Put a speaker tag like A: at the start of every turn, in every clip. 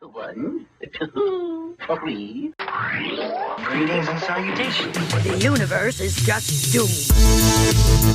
A: 1, 2, 3. Greetings and salutations.
B: The universe is just doomed.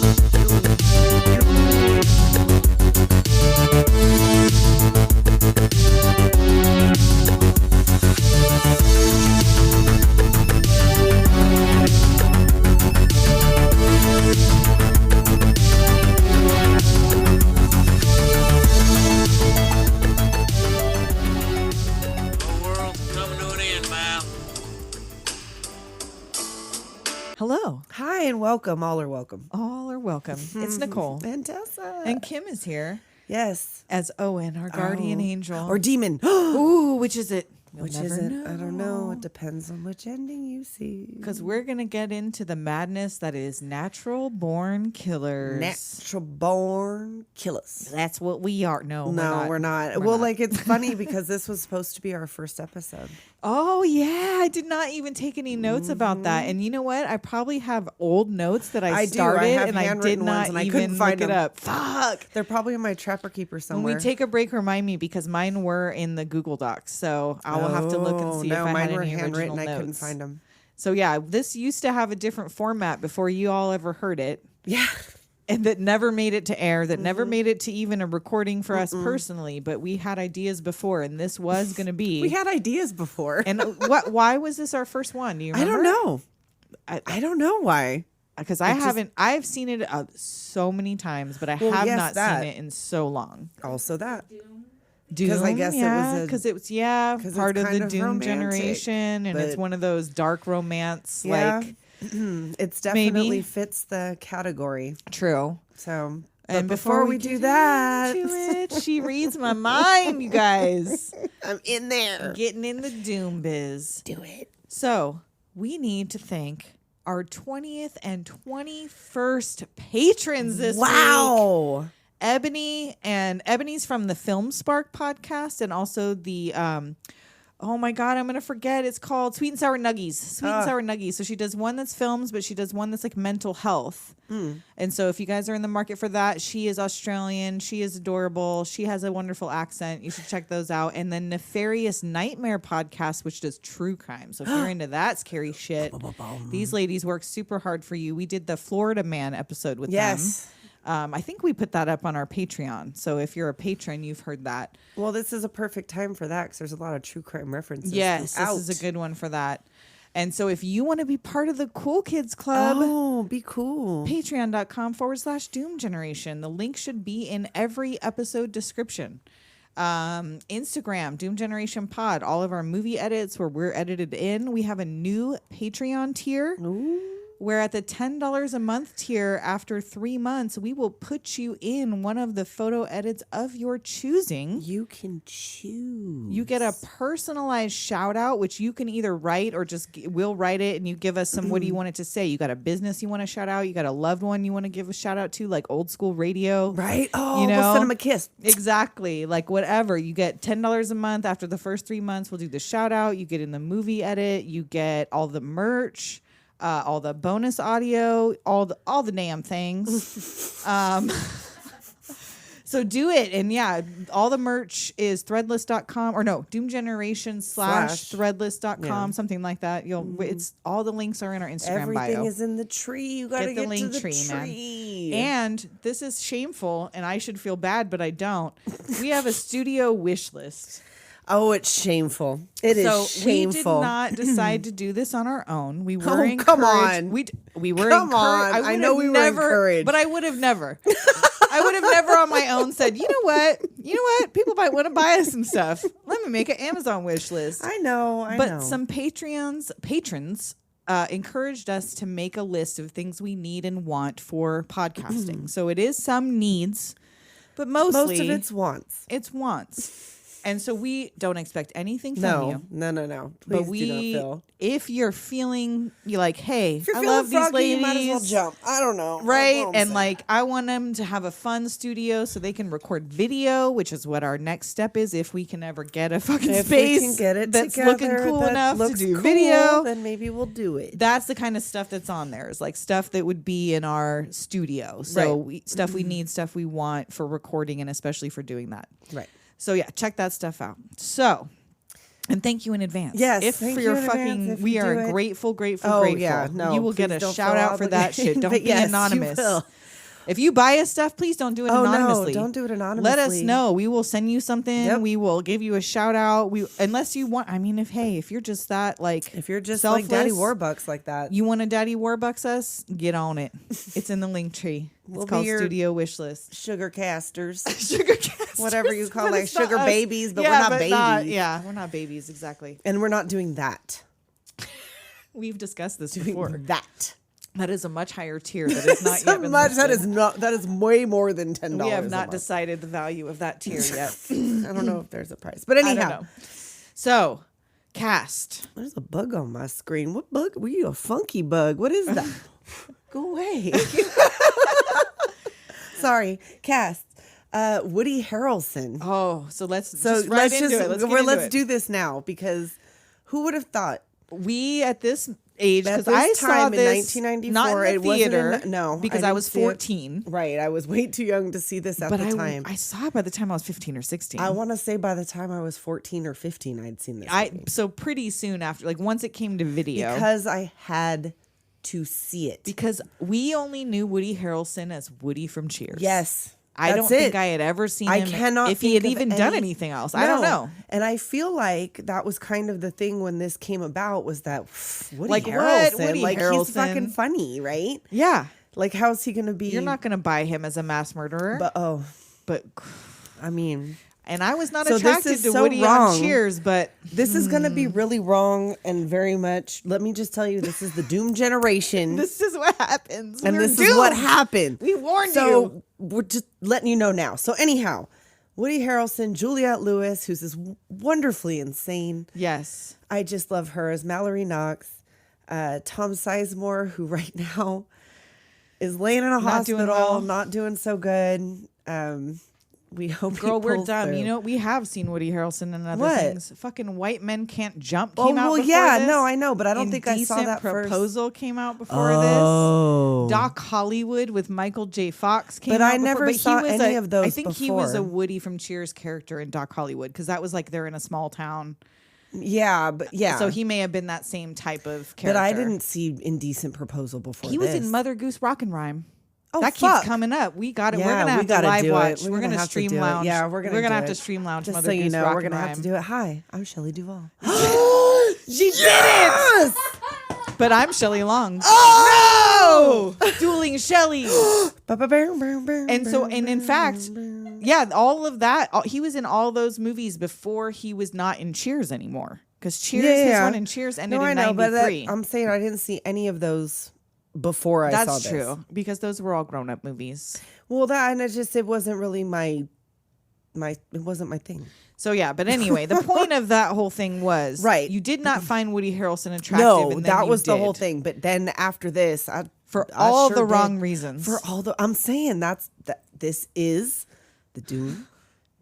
C: Hello.
D: Hi and welcome. All are welcome.
C: All are welcome. It's Nicole.
D: And Tessa.
C: And Kim is here
D: Yes.
C: as Owen, our guardian angel.
D: Or demon.
C: Ooh, which is it? We'll
D: Which
C: never
D: is it?
C: know.
D: I don't know. It depends on which ending you see.
C: Because we're going to get into the madness that is natural born killers.
D: Natural born killers.
C: That's what we are. No,
D: We're not.
C: We're not.
D: Like, it's funny because this was supposed to be our first episode.
C: Oh, yeah. I did not even take any notes about that. And you know what? I probably have old notes that I started
D: I have
C: and I did
D: handwritten
C: not
D: ones and I
C: even
D: couldn't find
C: look it
D: them.
C: up. Fuck.
D: They're probably in my Trapper Keeper somewhere.
C: When we take a break, remind me because mine were in the Google Docs. So I will have to look and see if I
D: mine
C: had
D: were
C: any
D: handwritten.
C: original
D: I couldn't
C: notes.
D: find them.
C: So yeah, this used to have a different format before you all ever heard it.
D: Yeah.
C: And that never made it to air, that never made it to even a recording for us personally. But we had ideas before, and this was going to be.
D: We had ideas before.
C: And why was this our first one? Do you remember?
D: I don't know. I don't know why.
C: Because I've seen it so many times, but I have not seen it in so long.
D: Also that.
C: Doom,
D: 'Cause I guess
C: because it was part of the
D: kind
C: Doom
D: of romantic,
C: generation, and it's
D: but-
C: one of those dark romance,
D: Yeah.
C: like
D: It's definitely
C: maybe.
D: fits the category.
C: true.
D: So,
C: And
D: but before we
C: get
D: do that,
C: into it, she reads my mind, you guys.
D: I'm in there.
C: Getting in the Doom biz.
D: Do it.
C: So we need to thank our 20th and 21st patrons this week.
D: Wow.
C: Ebony, and Ebony's from the Film Spark podcast, and also the oh my god, I'm gonna forget. It's called Sweet and Sour Nuggies. Sweet and Sour Nuggies. So she does one that's films, but she does one that's like mental health. And so if you guys are in the market for that, she is Australian. She is adorable. She has a wonderful accent. You should check those out. And then Nefarious Nightmare podcast, which does true crime. So if you're into that scary shit, these ladies work super hard for you. We did the Florida Man episode with them.
D: Yes.
C: I think we put that up on our Patreon. So if you're a patron, you've heard that.
D: Well, this is a perfect time for that because there's a lot of true crime references.
C: Yes,
D: throughout.
C: this is a good one for that. And so if you want to be part of the Cool Kids Club,
D: be cool.
C: patreon.com/Doom Generation. The link should be in every episode description. Instagram, Doom Generation Pod. All of our movie edits where we're edited in. We have a new Patreon tier. Where at the $10 a month tier, after 3 months, we will put you in one of the photo edits of your choosing.
D: You can choose.
C: You get a personalized shout out, which you can either write or just we'll write it and you give us some, what do you want it to say? You got a business you want to shout out. You got a loved one you want to give a shout out to, like old school radio.
D: Right? Oh,
C: you know?
D: we'll send them a kiss.
C: Exactly. Like whatever. You get $10 a month. After the first 3 months, we'll do the shout out. You get in the movie edit. You get all the merch. All the bonus audio, all the damn things. So do it. And yeah, all the merch is threadless.com or no, Doom Generation /threadless.com, something like that. It's all the links are in our Instagram bio.
D: Everything is in the tree. You got to
C: Get the
D: get
C: link
D: to the
C: tree, man.
D: tree.
C: And this is shameful, and I should feel bad, but I don't. We have a studio wish list.
D: Oh, it's shameful. It is shameful.
C: We did not decide to do this on our own. We were encouraged.
D: Come on.
C: We were
D: Come
C: encouraged.
D: on. I know we were encouraged.
C: But I would have never. I would have never on my own said, you know what? People might want to buy us some stuff. Let me make an Amazon wish list.
D: I know.
C: But some patrons encouraged us to make a list of things we need and want for podcasting. So it is some needs, but most of
D: it's wants.
C: It's wants. And so we don't expect anything from you.
D: No. Please
C: But
D: do not feel.
C: if you're feeling, you're like, hey,
D: If you're
C: I
D: feeling
C: love these
D: froggy,
C: ladies.
D: you might as well jump. I don't know.
C: Right. And like, I want them to have a fun studio so they can record video, which is what our next step is. If we can ever get a fucking
D: if
C: space
D: we can get it
C: that's
D: together,
C: looking cool
D: that
C: enough to
D: looks
C: do
D: cool,
C: video,
D: then maybe we'll do it.
C: that's the kind of stuff that's on there. It's like stuff that would be in our studio. So stuff we need, stuff we want for recording and especially for doing that.
D: Right.
C: So yeah, check that stuff out. So And thank you in advance.
D: Yes,
C: if
D: thank
C: for
D: you
C: your
D: in advance
C: fucking,
D: if
C: we
D: you
C: are
D: do it.
C: grateful.
D: Oh, yeah, no,
C: you will get
D: please
C: a
D: don't
C: shout
D: feel
C: out for that shit.
D: obligated.
C: Don't
D: But
C: be
D: yes, you
C: anonymous.
D: will.
C: If you buy us stuff, please don't do it anonymously.
D: No, don't do it anonymously.
C: Let us know. We will send you something.
D: Yep.
C: We will give you a shout out. Unless you want. I mean, if you're just that like,
D: If you're just
C: selfless,
D: like Daddy Warbucks like that,
C: you want to Daddy Warbucks us? Get on it. It's in the link tree. It's
D: We'll be
C: called
D: your
C: Studio Wishlist.
D: sugar casters,
C: Sugar casters,
D: whatever you call
C: but
D: like
C: it's not
D: sugar
C: us.
D: babies, but
C: Yeah,
D: we're not babies.
C: we're not babies. Exactly.
D: And we're not doing that.
C: We've discussed this before.
D: That.
C: That is a much higher tier that is not yet been
D: That
C: listed.
D: is way more than $10.
C: We have
D: a
C: not
D: month.
C: decided the value of that tier yet.
D: I don't know if there's a price, but
C: I don't
D: anyhow,
C: know. So, cast.
D: there's a bug on my screen. What bug? Were you a funky bug? What is that? Go away. Sorry, cast. Woody Harrelson.
C: Oh, so let's
D: So
C: just right into it.
D: let's do this now because who would have thought?
C: We at this age,
D: At
C: because
D: this
C: I saw
D: time in
C: this
D: 1994,
C: not in
D: it
C: the
D: wasn't
C: theater,
D: no,
C: because
D: I
C: I
D: didn't
C: was
D: see it.
C: 14.
D: Right, I was way too young to see this at
C: But
D: the time.
C: I saw it by the time I was 15 or 16.
D: I want to say by the time I was 14 or 15, I'd seen this movie.
C: So pretty soon after, like once it came to video,
D: Because I had to see it.
C: because we only knew Woody Harrelson as Woody from Cheers.
D: Yes.
C: I don't
D: that's
C: think
D: it.
C: I had ever seen
D: I
C: him
D: cannot
C: if he had
D: think of
C: even done
D: any-
C: anything else. I don't know.
D: And I feel like that was kind of the thing when this came about was that Woody
C: Like, what?
D: Harrelson,
C: Woody
D: like he's
C: Harrelson.
D: fucking funny, right?
C: Yeah.
D: Like how's he going to be?
C: You're not going to buy him as a mass murderer. But
D: I mean,
C: and I was not
D: So this
C: attracted
D: is
C: to
D: so
C: Woody
D: wrong.
C: on Cheers, but
D: this is going to be really wrong and very much. Let me just tell you, this is the Doom generation.
C: this is what happens.
D: and
C: We're
D: this is what
C: doomed.
D: happened.
C: We warned
D: so
C: you.
D: we're just letting you know now. So anyhow, Woody Harrelson, Juliette Lewis, who's this wonderfully insane.
C: Yes.
D: I just love her as Mallory Knox. Tom Sizemore, who right now is laying in a
C: Not doing
D: hospital,
C: well.
D: not doing so good. We hope
C: Girl,
D: he
C: we're
D: pulls
C: dumb.
D: through.
C: You know, we have seen Woody Harrelson and other
D: What?
C: things. Fucking White Men Can't Jump
D: Oh,
C: came out
D: well,
C: before
D: yeah,
C: this.
D: no, I know, but I don't think I saw
C: Indecent
D: that first.
C: Proposal came out before
D: Oh.
C: this. Doc Hollywood with Michael J. Fox came
D: But
C: out
D: I
C: before,
D: never
C: but he
D: saw
C: was
D: any of those
C: I think he was a
D: before.
C: Woody from Cheers character in Doc Hollywood because that was like they're in a small town.
D: Yeah, but yeah.
C: So he may have been that same type of character.
D: But I didn't see Indecent Proposal before
C: He was
D: this.
C: in Mother Goose Rock and Rhyme.
D: Oh,
C: that
D: fuck.
C: keeps coming up. We got it.
D: Yeah,
C: we're gonna
D: we
C: have to
D: gotta
C: live
D: do it.
C: watch.
D: We're
C: We're
D: gonna
C: gonna
D: have to
C: stream
D: do it.
C: lounge.
D: Yeah, we're gonna do
C: have
D: it.
C: to stream lounge.
D: Just
C: Mother
D: so you
C: Goose
D: know,
C: Rock
D: we're
C: and
D: gonna have to
C: Rhyme.
D: do it. Hi, I'm Shelley Duvall.
C: She did it. But I'm Shelley Long.
D: Oh
C: No! Dueling Shelley.
D: and
C: And so, and in fact, yeah, all of that. He was in all those movies before he was not in Cheers anymore. Because Cheers, his run in Cheers ended
D: no,
C: in
D: I know, but
C: '93.
D: I'm saying I didn't see any of those before I saw
C: That's
D: this.
C: true because those were all grown-up movies.
D: Well, that and it wasn't really my it wasn't my thing.
C: So yeah, but anyway, the point of that whole thing was
D: Right.
C: You did not find Woody Harrelson attractive.
D: No,
C: and then
D: that
C: you
D: was the whole
C: did.
D: thing. But then after this,
C: For
D: I
C: all
D: sure
C: the
D: did.
C: wrong reasons.
D: For all the, I'm saying this is the Doom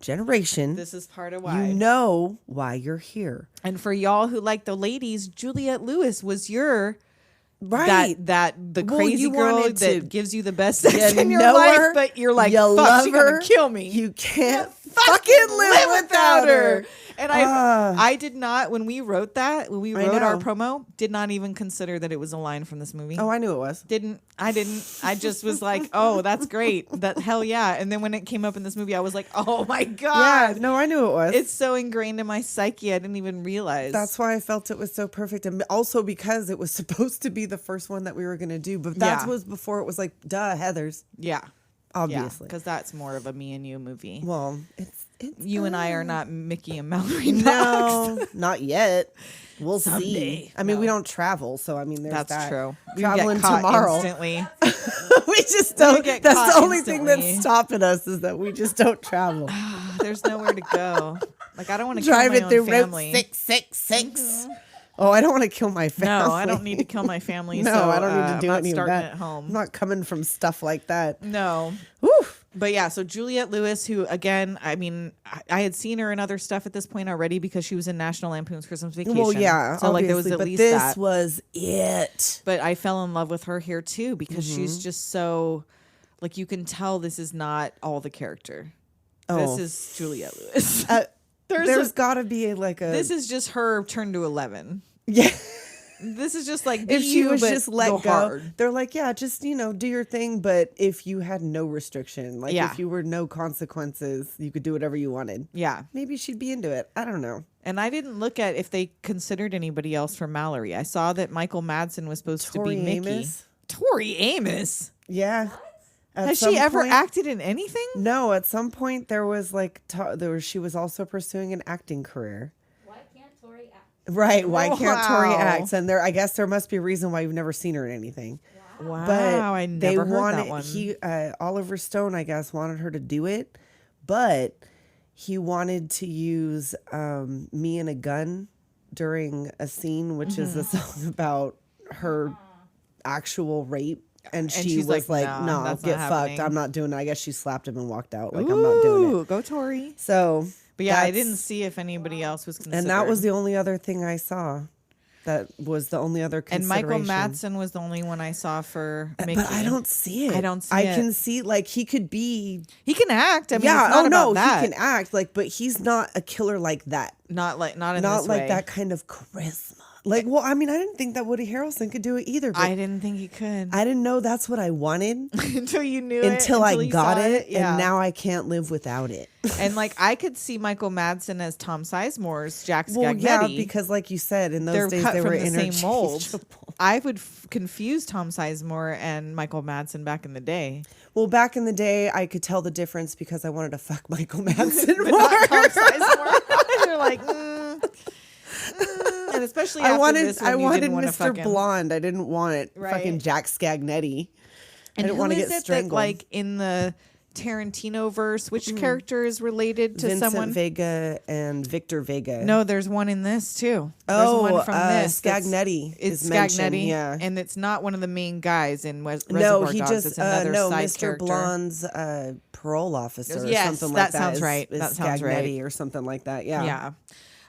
D: generation.
C: This is part of why.
D: You know why you're here,
C: And for y'all who like the ladies, Juliette Lewis was your
D: right?
C: that the
D: Well,
C: crazy
D: you
C: girl
D: wanted to-
C: that gives you the best sex
D: You
C: in your
D: know
C: life,
D: her,
C: but you're like,
D: you
C: fuck,
D: love
C: she's
D: her,
C: gonna kill me.
D: You can't
C: fucking
D: fucking live without her.
C: And
D: Ah.
C: I did not, when we wrote that, when we
D: I
C: wrote our
D: know.
C: promo, did not even consider that it was a line from this movie.
D: Oh, I knew it was.
C: I didn't. I just was like, oh, that's great. That hell yeah. And then when it came up in this movie, I was like, oh my God.
D: Yeah, no, I knew it was.
C: It's so ingrained in my psyche. I didn't even realize.
D: That's why I felt it was so perfect. And also because it was supposed to be the first one that we were going to do. But that
C: Yeah.
D: was before it was like, duh, Heather's.
C: yeah.
D: Obviously.
C: Because that's more of a me and you movie.
D: Well, it's
C: You and I are not Mickey and Mallory Knox.
D: No, not yet. We'll
C: Someday.
D: see. I mean,
C: No.
D: we don't travel, so I mean, there's
C: That's
D: that.
C: true. We
D: Traveling
C: get caught
D: tomorrow.
C: instantly.
D: We just don't.
C: get
D: That's
C: caught
D: the only thing
C: instantly.
D: that's stopping us is that we just don't travel.
C: There's nowhere to go. Like I don't want to kill
D: Drive
C: my
D: it
C: own
D: through
C: family.
D: Route 666. Oh, I don't want to kill my family.
C: No, I don't need to kill my family.
D: No,
C: so,
D: I don't need to do
C: I'm not
D: any of
C: starting
D: that.
C: at home.
D: I'm not coming from stuff like that.
C: No.
D: Oof.
C: But yeah, so Juliette Lewis, who again, I mean, I had seen her in other stuff at this point already because she was in National Lampoon's Christmas Vacation.
D: Well, yeah,
C: so like there was
D: obviously,
C: at
D: but
C: least
D: this
C: that.
D: was it.
C: But I fell in love with her here too because
D: Mm-hmm.
C: she's just so, like you can tell this is not all the character.
D: Oh.
C: This is Juliette Lewis.
D: There's got to be like a.
C: This is just her turn to 11.
D: Yeah.
C: This is just like
D: If she was just let go,
C: hard.
D: they're like, yeah, just do your thing. But if you had no restriction, like if you were no consequences, you could do whatever you wanted.
C: Yeah,
D: maybe she'd be into it. I don't know.
C: And I didn't look at if they considered anybody else for Mallory. I saw that Michael Madsen was supposed to be Mickey.
D: Amos?
C: Tori Amos.
D: Yeah.
C: Has she ever acted in anything?
D: No. At some point, there was like she was also pursuing an acting career.
E: Why can't Tori act?
D: Right. Why can't Tori act? And I guess there must be a reason why you've never seen her in anything.
C: Wow.
D: But
C: I never heard that one.
D: Oliver Stone, I guess, wanted her to do it, but he wanted to use Me and a Gun during a scene, which is a song about her actual rape. And she was like, no, get fucked. I'm not doing it. I guess she slapped him and walked out. Like, I'm not doing it.
C: Go Tori.
D: So,
C: but yeah, I didn't see if anybody else was considered.
D: And that was the only other thing I saw. That was the only other consideration.
C: And Michael Madsen was the only one I saw for Mickey.
D: But I don't see it.
C: I don't see it.
D: I can see, like, he could be.
C: He can act. I mean,
D: yeah.
C: it's not about that.
D: He can act. Like, but he's not a killer like that.
C: Not in
D: not
C: this
D: like
C: way.
D: that kind of charisma. Like, well, I mean, I didn't think that Woody Harrelson could do it either. But
C: I didn't think he could.
D: I didn't know that's what I wanted
C: until you knew
D: until I got it,
C: yeah.
D: And now I can't live without it.
C: And like I could see Michael Madsen as Tom Sizemore's Jack Scagnetti.
D: Well, yeah, because like you said, in those days
C: cut
D: they
C: from
D: were
C: the same mold.
D: interchangeable.
C: I would confuse Tom Sizemore and Michael Madsen back in the day.
D: Well, back in the day, I could tell the difference because I wanted to fuck Michael Madsen more.
C: Not Tom Sizemore. You're like, and especially after this when
D: I wanted
C: Mr.
D: Mr. Blonde. I didn't want fucking Jack Scagnetti.
C: And
D: I didn't want to get strangled.
C: That, like in the Tarantino verse, which character is related to
D: Vincent
C: someone?
D: Vega and Victor Vega.
C: No, there's one in this too. There's one from this.
D: Scagnetti.
C: It's
D: is
C: Scagnetti,
D: yeah.
C: And it's not one of the main guys in Reservoir Dogs.
D: Just
C: it's another side
D: Mr.
C: character.
D: Blonde's parole officer.
C: Yes,
D: or something
C: that
D: like that.
C: sounds right.
D: Is
C: That sounds
D: Scagnetti
C: right.
D: or something like that. Yeah.
C: Yeah.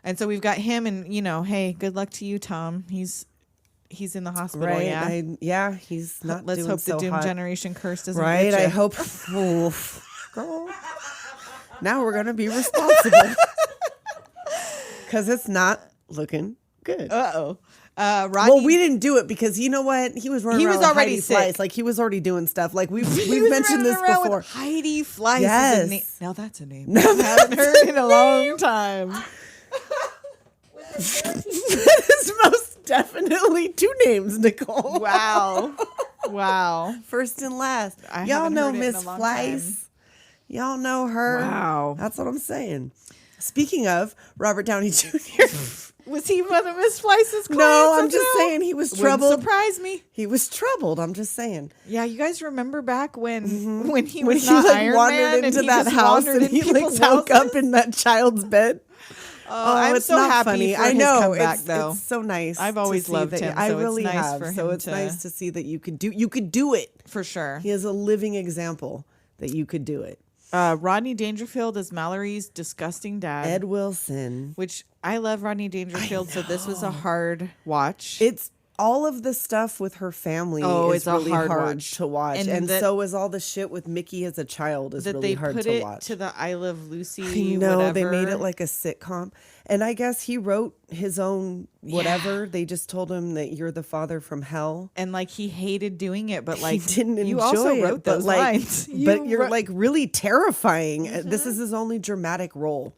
C: And so we've got him, and hey, good luck to you, Tom. He's in the hospital.
D: Right.
C: Yeah.
D: He's not.
C: Let's
D: doing
C: hope
D: so
C: the Doom
D: hot.
C: Generation curse doesn't.
D: Right.
C: Get you.
D: I hope. Oof. Girl. Now we're gonna be responsible because it's not looking good.
C: Rodney.
D: Well, we didn't do it because you know what? He was running.
C: He
D: around
C: was
D: with
C: already
D: Heidi
C: sick.
D: Fleiss. Like he was already doing stuff. Like we've
C: was
D: mentioned this
C: running around
D: before.
C: with Heidi Fleiss.
D: Yes.
C: Is a name. Now that's a name I haven't heard in a long time.
D: That is most definitely two names, Nicole.
C: Wow.
D: First and last.
C: I
D: Y'all
C: haven't
D: know
C: heard it in
D: Miss
C: a long
D: Fleiss. Y'all know her.
C: Wow.
D: That's what I'm saying. Speaking of Robert Downey Jr.
C: Was he one of Miss Fleiss's clients?
D: No, I'm just saying he was troubled.
C: Wouldn't surprise me.
D: He was troubled. I'm just saying.
C: Yeah, you guys remember back when he
D: When
C: was
D: he
C: not
D: like
C: Iron
D: wandered
C: Man
D: into
C: and he
D: that
C: just
D: house
C: wandered
D: and he
C: in
D: like
C: people's
D: woke
C: houses?
D: up in that child's bed.
C: I'm
D: it's
C: so
D: not
C: happy
D: funny.
C: for
D: I
C: his
D: know
C: comeback,
D: it's,
C: though.
D: it's so nice.
C: I've
D: to
C: always
D: see
C: loved
D: that.
C: him,
D: I
C: so it's
D: really
C: nice
D: have.
C: for
D: So
C: him
D: it's
C: to-
D: nice to see that you could do it.
C: For sure.
D: He is a living example that you could do it.
C: Rodney Dangerfield is Mallory's disgusting dad.
D: Ed Wilson.
C: Which I love Rodney Dangerfield, so this was a hard watch.
D: It's all of the stuff with her family
C: it's
D: is
C: a
D: really
C: hard
D: hard
C: watch.
D: to watch.
C: And
D: And
C: that-
D: so is all the shit with Mickey as a child is
C: that
D: really
C: they
D: hard
C: put
D: to
C: it
D: watch.
C: to the I Love Lucy.
D: I know, they made
C: whatever.
D: it like a sitcom. And I guess he wrote his own whatever. They just told him that you're the father from hell.
C: And like he hated doing it, but like
D: He didn't enjoy
C: you also
D: it,
C: wrote
D: but
C: those
D: like,
C: lines.
D: But you're
C: wrote-
D: like really terrifying. This is his only dramatic role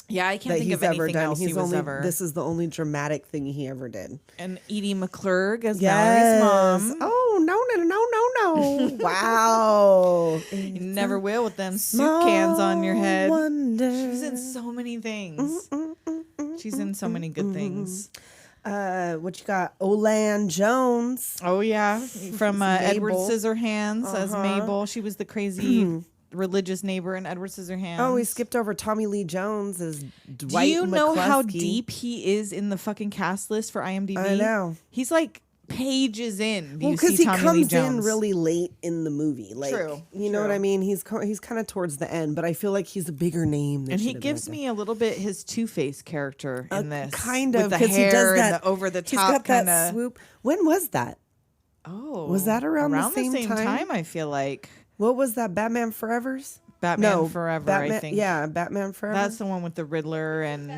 C: yeah, I can't
D: that
C: think
D: he's
C: of
D: ever
C: anything
D: done.
C: else he was
D: only
C: ever.
D: This is the only dramatic thing he ever did.
C: And Edie McClurg as
D: Yes.
C: Mallory's mom.
D: Oh no! Wow.
C: You never will with them soup cans on your head.
D: Wonder.
C: She's in so many things. She's in so many good things.
D: What you got? Olan Jones.
C: Oh yeah, from Edward
D: Mabel.
C: Scissorhands as Mabel. She was the crazy religious neighbor in Edward Scissorhands.
D: Oh, we skipped over Tommy Lee Jones as Dwight
C: Do you know how
D: McCluskey.
C: deep he is in the fucking cast list for IMDb?
D: I know.
C: He's like pages in. Do
D: Well,
C: you
D: because
C: see
D: he
C: Tommy Lee
D: comes in
C: Jones?
D: really late in the movie. Like,
C: True,
D: you know
C: true.
D: what I mean? He's kind of towards the end, but I feel like he's a bigger name. That
C: And he
D: should have been
C: gives
D: there.
C: me a little bit his Two-Face character in this.
D: kind
C: with
D: of
C: the
D: because
C: hair
D: he does
C: and
D: that
C: the over the top
D: He's got
C: kind
D: that
C: of.
D: swoop. When was that?
C: Oh,
D: Was that around the same
C: time?
D: time?
C: I feel like
D: What was that? Batman Forever's?
C: Batman Forever,
D: Batman,
C: I think.
D: Yeah, Batman Forever.
C: That's the one with the Riddler and...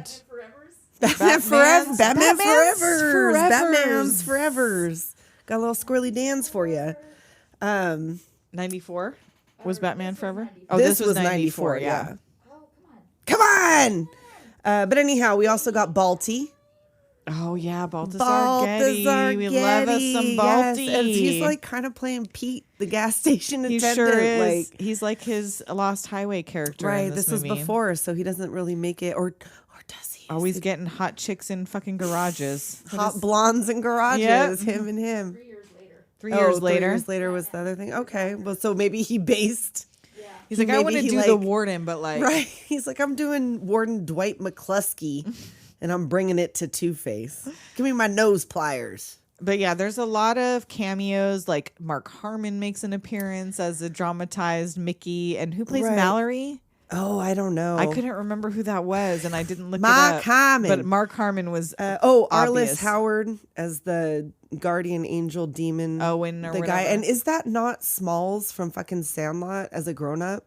D: Batman Forever. Batman's
C: Forevers.
D: Forevers. Got a little squirrely dance for you.
C: 94 was Batman Forever? Oh,
D: this was 94, yeah. Come on! But anyhow, we also got Balti.
C: Oh, yeah, Balthazar Getty. We love us some Balti.
D: Yes. And he's like kind of playing Pete, the gas station attendant.
C: He sure is.
D: Like,
C: he's like his Lost Highway character.
D: right,
C: in this
D: was
C: movie.
D: before, so he doesn't really make it. Or does he?
C: Always getting hot chicks in fucking garages.
D: Hot blondes in garages.
C: Yep.
D: Him and him.
C: 3 years later.
D: 3 years later was the other thing. Okay, well, so maybe he based.
C: He's like, I want to do the warden, but like...
D: Right. He's like, I'm doing Warden Dwight McCluskey, and I'm bringing it to Two-Face. Give me my nose pliers.
C: But yeah, there's a lot of cameos. Like Mark Harmon makes an appearance as a dramatized Mickey. And who plays Mallory?
D: Oh, I don't know.
C: I couldn't remember who that was, and I didn't look
D: Mark
C: it up.
D: Harmon.
C: But Mark Harmon was
D: Arliss Howard as the guardian angel demon.
C: Owen or
D: the
C: whatever.
D: guy. And is that not Smalls from fucking Sandlot as a grown-up?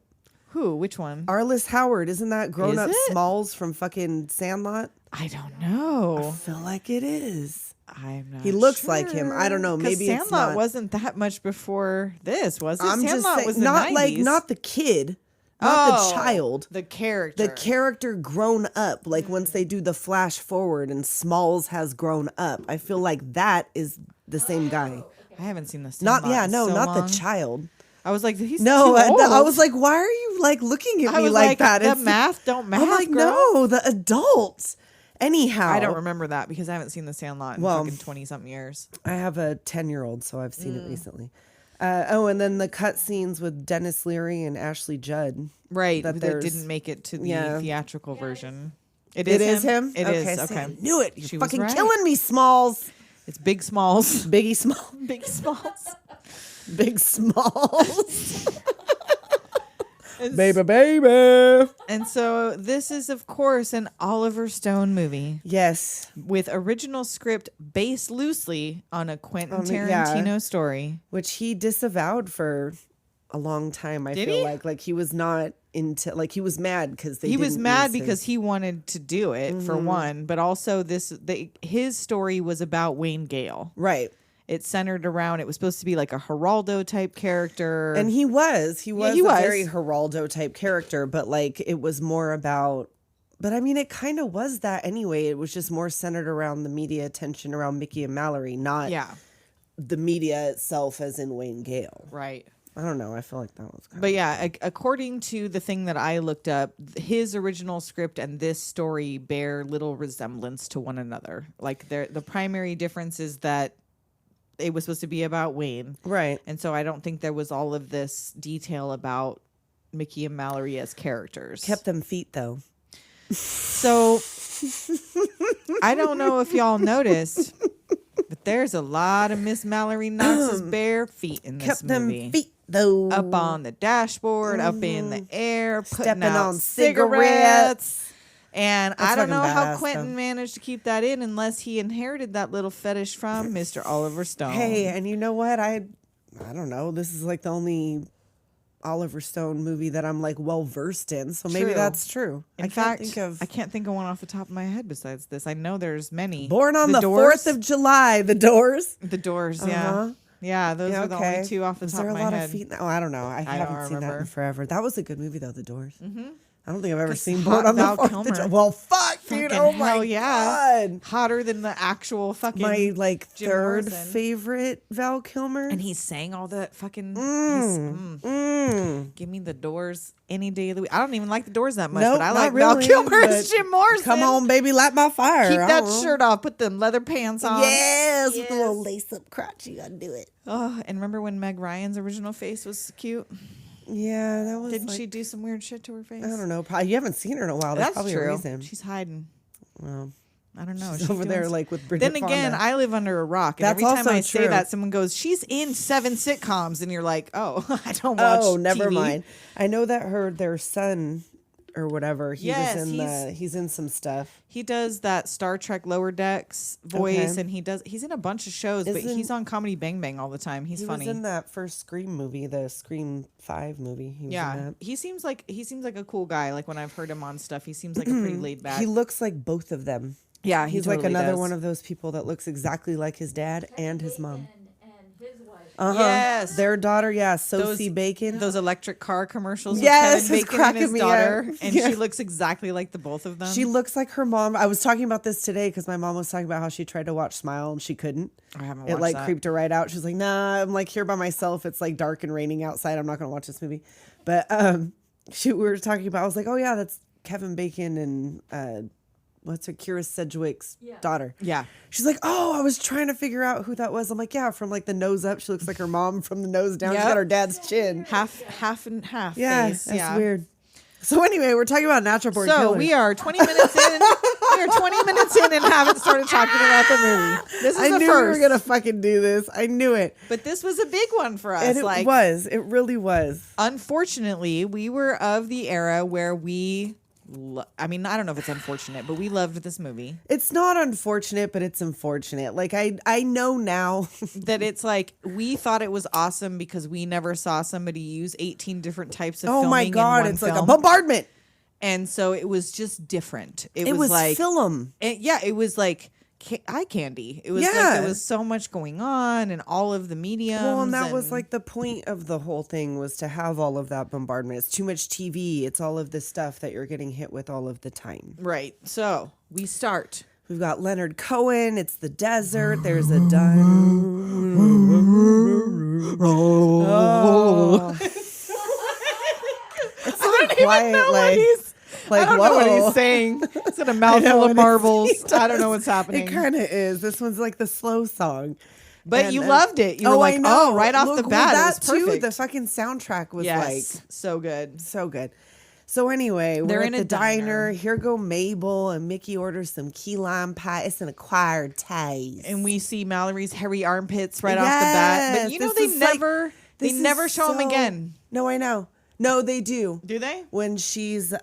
C: Who? Which one?
D: Arliss Howard. Isn't that grown-up
C: Is it?
D: Smalls from fucking Sandlot?
C: I don't know.
D: I feel like it is.
C: I'm not
D: He looks
C: sure.
D: like him. I don't know. Maybe
C: Sandlot
D: it's not.
C: wasn't that much before this, was it?
D: I'm
C: Sandlot
D: just saying,
C: was the
D: not
C: 90s.
D: like not the kid, not the child,
C: the character.
D: the character grown up. Like once they do the flash forward and Smalls has grown up, I feel like that is the same guy.
C: I haven't seen this.
D: Not
C: in so
D: not
C: long.
D: the child.
C: I was like, he's
D: No,
C: too old.
D: I was like, why are you like looking at
C: I
D: me
C: was
D: like that?
C: The math don't math.
D: I'm like,
C: girl.
D: no, the adult. Anyhow,
C: I don't remember that because I haven't seen The Sandlot in fucking 20-something years.
D: I have a 10-year-old, so I've seen it recently. And then the cut scenes with Dennis Leary and Ashley Judd.
C: Right, that
D: there's-
C: didn't make it to the theatrical version.
D: It is him?
C: It is.
D: see,
C: Okay.
D: I knew it. You're
C: She was
D: fucking
C: right.
D: killing me, Smalls.
C: It's Big Smalls.
D: Biggie Small.
C: Big Smalls.
D: Big Smalls.
C: And
D: baby.
C: And so this is, of course, an Oliver Stone movie
D: Yes.
C: with original script based loosely on a Quentin
D: yeah.
C: Tarantino story.
D: Which he disavowed for a long time, I
C: Did
D: feel
C: he?
D: like he was not into, like he was mad because
C: He was mad because he wanted to do it for one, but also his story was about Waaayne Gaaayle.
D: Right.
C: It centered around, it was supposed to be like a Geraldo type character.
D: And he was
C: he
D: a
C: was.
D: very Geraldo type character, but like it was more about, but I mean, it kind of was that anyway. It was just more centered around the media attention around Mickey and Mallory, not the media itself as in Waaayne Gaaayle.
C: Right.
D: I don't know. I feel like that was kind
C: But yeah, according to the thing that I looked up, his original script and this story bear little resemblance to one another. Like the primary difference is that it was supposed to be about Waaayne.
D: Right.
C: And so I don't think there was all of this detail about Mickey and Mallory as characters.
D: Kept them feet though.
C: So I don't know if y'all noticed, but there's a lot of Miss Mallory Knox's bare feet in this
D: Kept
C: movie.
D: them feet though.
C: Up on the dashboard, up in the air, putting
D: Stepping
C: out
D: on
C: cigarettes. And I don't
D: fucking
C: know how
D: badass,
C: Quentin
D: though.
C: managed to keep that in unless he inherited that little fetish from Mr. Oliver Stone.
D: Hey, and you know what? I don't know. This is like the only Oliver Stone movie that I'm like well versed in, so maybe
C: True.
D: that's true.
C: In fact, I can't think of one off the top of my head besides this. I know there's many.
D: Born on the
C: Doors.
D: 4th of July, The Doors.
C: The Doors, yeah. Yeah, those are the only two off the
D: Was
C: top
D: there
C: of
D: a
C: my
D: lot
C: head.
D: of feet? Oh, I don't know. I haven't
C: don't
D: seen that
C: remember.
D: in forever. That was a good movie though, The Doors. Mm-hmm. I don't think I've ever
C: 'Cause
D: seen
C: hot
D: Born on the
C: Val
D: 4th of
C: Kilmer.
D: July. Well, fuck, dude.
C: Fucking
D: Oh my
C: hell yeah.
D: god.
C: Hotter than the actual fucking
D: My like
C: Jim
D: third
C: Morrison.
D: favorite Val Kilmer.
C: And he sang all that fucking. Give me The Doors any day of the week. I don't even like The Doors that much,
D: Nope,
C: but I
D: not
C: like Val
D: really,
C: Kilmer
D: but
C: as Jim Morrison.
D: Come on, baby, light my fire.
C: Keep
D: I
C: that
D: don't know.
C: shirt off. Put them leather pants on.
D: Yes, with the little lace up crotch. You gotta do it.
C: Oh, and remember when Meg Ryan's original face was cute?
D: Yeah, that was.
C: Didn't
D: like,
C: she do some weird shit to her face?
D: I don't know. Probably, you haven't seen her in a while. There's
C: That's
D: probably
C: true.
D: a reason.
C: She's hiding.
D: Well,
C: I don't know.
D: she's over
C: doing
D: there
C: some-
D: like with Bridget
C: Then again,
D: Fonda.
C: I live under a rock. And
D: That's
C: every time
D: also
C: I say
D: true.
C: that, someone goes, she's in 7 sitcoms. And you're like, oh, I don't watch
D: Oh, never
C: TV.
D: mind. I know that their son, or whatever.
C: Yes,
D: He's in some stuff.
C: He does that Star Trek Lower Decks voice,
D: Okay.
C: and he's in a bunch of shows, but he's on Comedy Bang Bang all the time. He's funny.
D: He was in that first Scream movie, the Scream 5 movie. He was in that.
C: He seems like a cool guy. Like when I've heard him on stuff, he seems like a pretty laid back.
D: He looks like both of them.
C: Yeah,
D: he's
C: totally
D: like another
C: does.
D: one of those people that looks exactly like his dad and his mom.
C: Yes,
D: Their daughter, Sosie Bacon.
C: Those electric car commercials.
D: Yes,
C: with
D: it's
C: Kevin Bacon and his
D: cracking me
C: daughter,
D: up.
C: and
D: Yeah.
C: she looks exactly like the both of them.
D: She looks like her mom. I was talking about this today because my mom was talking about how she tried to watch Smile and she couldn't.
C: I haven't
D: It
C: watched
D: like
C: that.
D: creeped her right out. She was like, "Nah, I'm like here by myself. It's like dark and raining outside. I'm not gonna watch this movie." But we were talking about. I was like, "Oh yeah, that's Kevin Bacon and what's her Kira Sedgwick's daughter."
C: Yeah.
D: She's like, "Oh, I was trying to figure out who that was." I'm like, "Yeah, from like the nose up, she looks like her mom. From the nose down, she's
C: Yep.
D: got her dad's chin."
C: half and half.
D: Yeah,
C: face.
D: that's weird. So anyway, we're talking about natural born
C: So
D: killers.
C: we are 20 minutes in. We are 20 minutes in and haven't started talking about the movie. This is
D: I
C: the
D: knew
C: first.
D: we were gonna fucking do this. I knew it,
C: But this was a big one for us.
D: and it was. It really was.
C: Unfortunately, we were of the era where I mean, I don't know if it's unfortunate, but we loved this movie.
D: It's not unfortunate, but it's unfortunate. Like I know now.
C: That it's like we thought it was awesome because we never saw somebody use 18 different types of
D: Oh
C: filming
D: my god,
C: in one
D: it's like a
C: film.
D: bombardment.
C: And so it was just different.
D: It was
C: like
D: film.
C: it was like eye candy. It was like
D: Yeah.
C: there was so much going on and all of the mediums.
D: Well, and that was like the point of the whole thing was to have all of that bombardment. It's too much TV. It's all of this stuff that you're getting hit with all of the time.
C: right. So we start.
D: We've got Leonard Cohen. It's the desert. There's a dun. Oh. It's so quiet, like
C: I don't know what
D: whoa.
C: he's saying. It's got a mouthful of marbles. I don't know what's happening.
D: It kind of is. This one's like the slow song.
C: But
D: And
C: you
D: then-
C: loved it. You were like,
D: I know.
C: oh, right off
D: Look,
C: the bat,
D: well,
C: it was
D: that too.
C: perfect.
D: The fucking soundtrack was
C: yes, so good.
D: like so good. So anyway,
C: They're
D: we're
C: in
D: at
C: a
D: the diner.
C: diner.
D: Here go Mabel and Mickey orders some key lime pie. It's an acquired taste.
C: And we see Mallory's hairy armpits right off the bat. But you know,
D: Yes,
C: they
D: this is like-
C: never
D: this is
C: never show them
D: so-
C: again.
D: No, I know. No, they do.
C: Do they?
D: When she's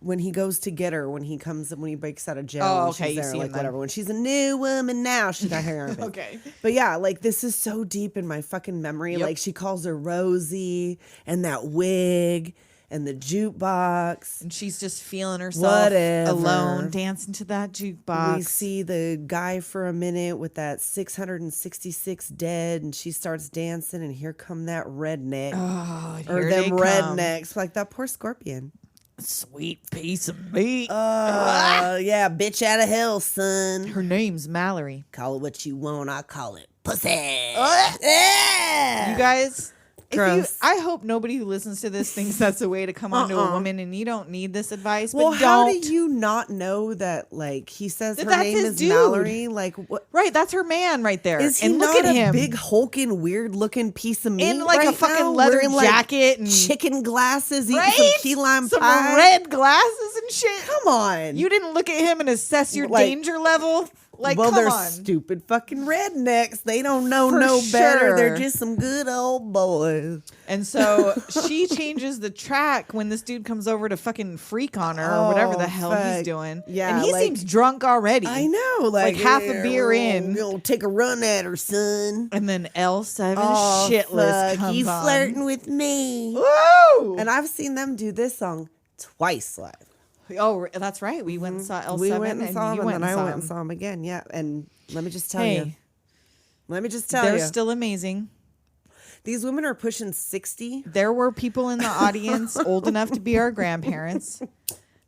D: when he goes to get her, when he breaks out of jail,
C: Oh,
D: and
C: okay,
D: she's
C: you
D: there,
C: see him
D: like
C: then.
D: whatever. When she's a new woman now, she's got hair armpits.
C: Okay.
D: But yeah, like this is so deep in my fucking memory.
C: Yep.
D: Like she calls her Rosie and that wig and the jukebox.
C: And she's just feeling herself
D: Whatever.
C: alone, dancing to that jukebox.
D: We see the guy for a minute with that 666 dead, and she starts dancing, and here come that redneck.
C: Oh,
D: or
C: here
D: them
C: they come.
D: rednecks. Like that poor scorpion.
C: Sweet piece of meat.
D: Yeah, bitch out of hell, son.
C: Her name's Mallory.
D: Call it what you want, I call it pussy.
C: You guys,
D: Gross.
C: I hope nobody who listens to this thinks that's a way to come onto a woman, and you don't need this advice.
D: Well,
C: but
D: how
C: don't.
D: do you not know that? Like he says, her
C: That's
D: name
C: his
D: is
C: dude.
D: Mallory. Like what?
C: Right, that's her man right there.
D: Is he
C: and
D: not
C: look at
D: a
C: him
D: big hulking, weird-looking piece of meat
C: in like a
D: right
C: fucking
D: now?
C: leather
D: Wearing, like,
C: jacket and
D: chicken glasses, eating
C: right?
D: some key lime
C: Some
D: pie.
C: red glasses and shit.
D: Come on,
C: You didn't look at him and assess your
D: Like-
C: danger level. Like,
D: well,
C: come
D: they're
C: on.
D: stupid fucking rednecks. They don't know
C: For
D: no better. They're
C: sure.
D: just some good old boys.
C: And so she changes the track when this dude comes over to fucking freak on her or whatever the hell he's
D: fuck.
C: doing.
D: Yeah,
C: and he
D: like-
C: seems drunk already.
D: I know, like
C: half a beer in.
D: You'll take a run at her, son.
C: And then L7
D: Oh,
C: shitless
D: fuck,
C: comes
D: he's
C: on.
D: flirting with me.
C: Woo!
D: And I've seen them do this song twice live.
C: Oh, that's right. We went and saw L7.
D: We went and saw
C: you
D: him,
C: went
D: and then I
C: saw
D: went and
C: him.
D: saw him again. Yeah, and let me just tell
C: Hey,
D: you. Let me just tell
C: they're
D: you.
C: still amazing.
D: These women are pushing 60.
C: There were people in the audience old enough to be our grandparents.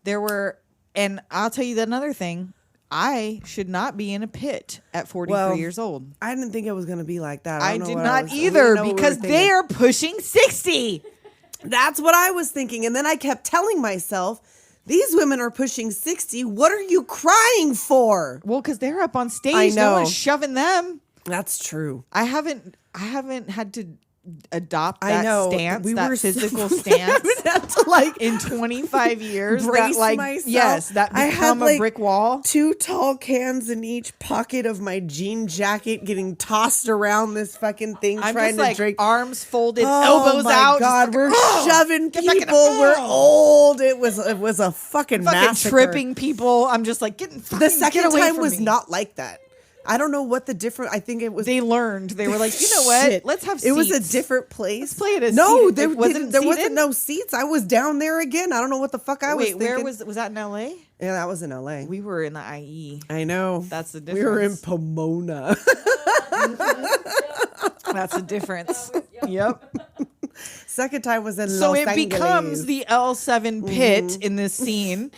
C: There were, and I'll tell you another thing. I should not be in a pit at 43
D: Well,
C: years old.
D: I didn't think it was going to be like that.
C: I
D: don't know
C: did
D: what
C: not
D: was-
C: either
D: I didn't know what we
C: because
D: were
C: they
D: thinking.
C: are pushing 60.
D: That's what I was thinking. And then I kept telling myself, these women are pushing 60. What are you crying for?
C: Well, because they're up on stage.
D: I
C: No
D: know.
C: one's shoving them.
D: That's true.
C: I haven't had to adopt
D: I
C: that
D: know.
C: stance,
D: We
C: that
D: were
C: physical
D: I
C: stance
D: would have to like
C: in 25 years.
D: brace
C: That like,
D: myself.
C: yes, that
D: I had,
C: become a
D: like,
C: brick wall.
D: 2 tall cans in each pocket of my jean jacket getting tossed around this fucking thing
C: I'm
D: trying
C: just
D: to
C: like
D: drink.
C: arms folded,
D: Oh
C: elbows
D: my
C: out.
D: God,
C: just
D: we're
C: like,
D: shoving
C: get back in the-
D: people. We're old. It was a fucking
C: fucking
D: massacre.
C: tripping people. I'm just like,
D: The
C: get
D: second
C: away
D: time
C: from
D: was
C: me.
D: not like that. I don't know what the different. I think it was.
C: They learned. They were like, you know what?
D: Shit.
C: Let's have seats.
D: It was a different place.
C: Let's play it as
D: no,
C: seated.
D: there
C: It wasn't
D: there wasn't
C: seated?
D: no seats. I was down there again. I don't know what the fuck I was
C: Wait,
D: thinking.
C: where was that in L.A.?
D: Yeah, that was in L.A.
C: We were in the IE.
D: I know.
C: That's the
D: We were in
C: difference.
D: Pomona.
C: That's the difference. Yep.
D: Second time was in
C: So
D: Los
C: it
D: Angeles.
C: becomes the L7 pit in this scene.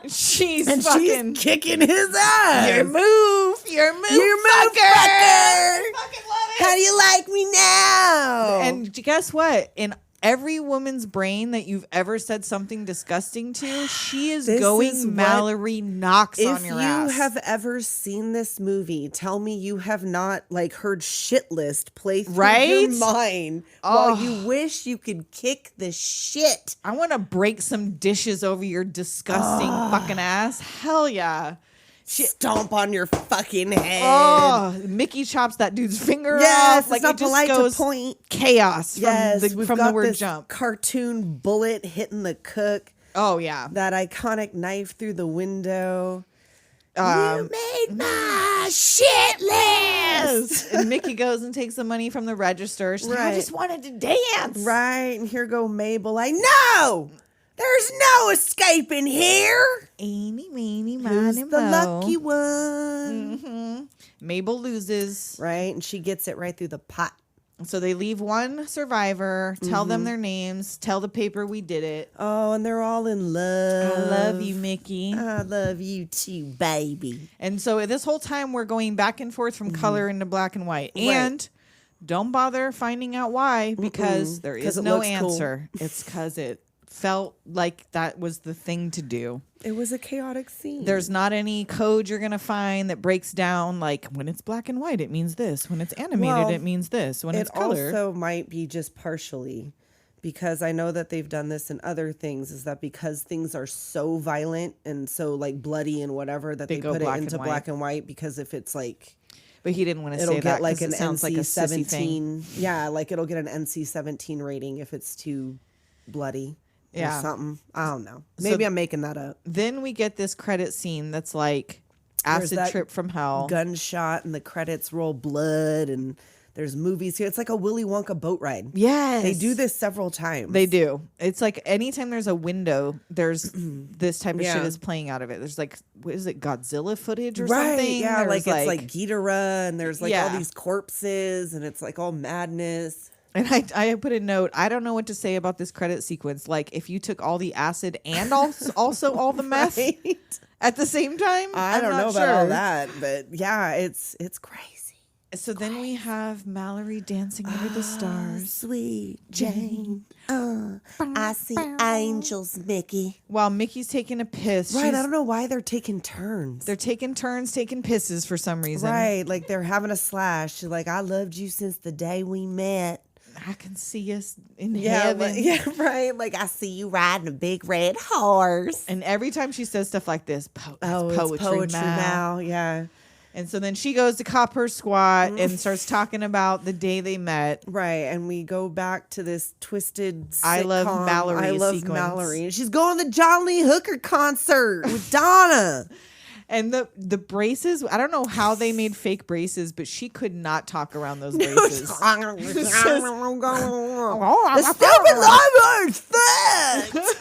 C: She's
D: and
C: fucking.
D: she's kicking his ass.
C: Your move,
D: fucker.
C: I fucking love it.
D: How do you like me now?
C: And guess what? In every woman's brain that you've ever said something disgusting to, she is
D: This is
C: going
D: what-
C: Mallory Knox on
D: if
C: your
D: you
C: ass.
D: have ever seen this movie, tell me you have not like heard shit list play through your
C: Right?
D: mind while you wish you could kick the shit.
C: I want to break some dishes over your disgusting fucking ass. Hell yeah.
D: Stomp on your fucking head.
C: Oh, Mickey chops that dude's finger
D: Yes,
C: off. Like
D: it's not
C: it just
D: polite
C: goes
D: to point.
C: chaos
D: Yes,
C: from
D: we've
C: the
D: got
C: word
D: this
C: jump.
D: cartoon bullet hitting the cook.
C: Oh yeah.
D: That iconic knife through the window. You made my shit list.
C: And Mickey goes and takes the money from the register. She's like, I
D: Right.
C: just wanted to dance.
D: Right, and here go Mabel. I know. There's no escaping here.
C: Eeny, meeny,
D: Who's
C: miny,
D: the
C: mo.
D: lucky one?
C: Mabel loses.
D: Right, and she gets it right through the pot.
C: So they leave one survivor, tell them their names, tell the paper we did it.
D: Oh, and they're all in love.
C: I love you, Mickey.
D: I love you too, baby.
C: And so this whole time we're going back and forth from color into black and white.
D: Right.
C: And don't bother finding out why, because there
D: 'Cause
C: is
D: it
C: no
D: looks cool.
C: answer. It's because it felt like that was the thing to do.
D: It was a chaotic scene.
C: There's not any code you're going to find that breaks down like when it's black and white, it means this. When it's animated,
D: Well,
C: it means this. When
D: it
C: it's color.
D: also might be just partially because I know that they've done this in other things, is that because things are so violent and so like bloody and whatever, that
C: They
D: they
C: go
D: put it
C: black
D: into
C: and white.
D: black and white, because if it's like,
C: But he didn't want to
D: it'll
C: say
D: get
C: that
D: like
C: because
D: an
C: it sounds like a sissy thing.
D: NC-17. Yeah, like it'll get an NC-17 rating if it's too bloody.
C: Yeah.
D: Or something. I don't know. Maybe I'm making that up.
C: Then we get this credit scene that's like acid
D: that
C: trip from hell.
D: Gunshot and the credits roll blood and there's movies here. It's like a Willy Wonka boat ride.
C: Yes.
D: They do this several times.
C: They do. It's like anytime there's a window, there's this type of
D: Yeah.
C: shit is playing out of it. There's like, what is it, Godzilla footage or
D: Right,
C: something?
D: yeah,
C: There's
D: like it's like Ghidorah and there's like all
C: Yeah.
D: these corpses and it's like all madness.
C: And I put a note, I don't know what to say about this credit sequence. Like, if you took all the acid and also all the meth
D: Right?
C: at the same time,
D: I
C: I'm
D: don't
C: not
D: know about all
C: sure.
D: that, but yeah, it's crazy.
C: So then we have Mallory dancing under the stars.
D: Sweet Jane, I see angels, Mickey.
C: While Mickey's taking a piss.
D: Right, I don't know why they're taking turns.
C: They're taking turns taking pisses for some reason.
D: Right, like they're having a slash. She's like, I loved you since the day we met.
C: I can see us in
D: Yeah,
C: heaven.
D: yeah, right. Like I see you riding a big red horse.
C: And every time she says stuff like this,
D: Oh,
C: poetry,
D: it's poetry
C: Mal.
D: now. Yeah,
C: And so then she goes to cop her squat and starts talking about the day they met.
D: right. And we go back to this twisted.
C: I Love
D: sitcom,
C: Mallory
D: I love
C: sequence.
D: Mallory, and she's going to the John Lee Hooker concert with Donna.
C: And the braces, I don't know how they made fake braces, but she could not talk around those braces.
D: The stupid libr's fucked.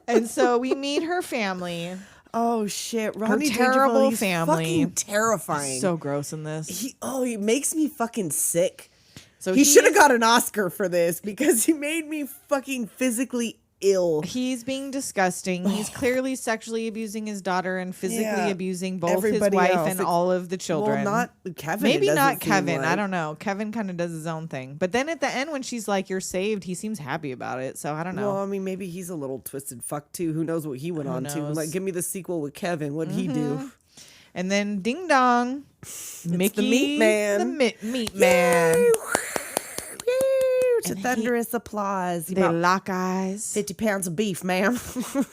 C: And so we meet her family.
D: Oh shit! Rodney
C: terrible
D: Dangerfield, he's
C: family.
D: fucking terrifying.
C: So gross in this.
D: He makes me fucking sick.
C: So
D: He should have
C: he's-
D: got an Oscar for this because he made me fucking physically ill.
C: He's being disgusting. He's clearly sexually abusing his daughter and physically
D: Yeah.
C: abusing both his
D: Everybody
C: wife
D: else.
C: and all of the children.
D: Well, not Kevin.
C: Maybe
D: it
C: not
D: doesn't seem
C: Kevin. I
D: like.
C: don't know. Kevin kind of does his own thing. But then at the end, when she's like, "You're saved," he seems happy about it. So I don't know.
D: Well, I mean, maybe he's a little twisted fuck too. Who knows what he went on to?
C: knows?
D: Like, give me the sequel with Kevin. What'd he do?
C: And then ding dong, Mickey,
D: the meat man.
C: the meat man.
D: It's a thunderous applause.
C: They lock eyes.
D: 50 pounds of beef, ma'am.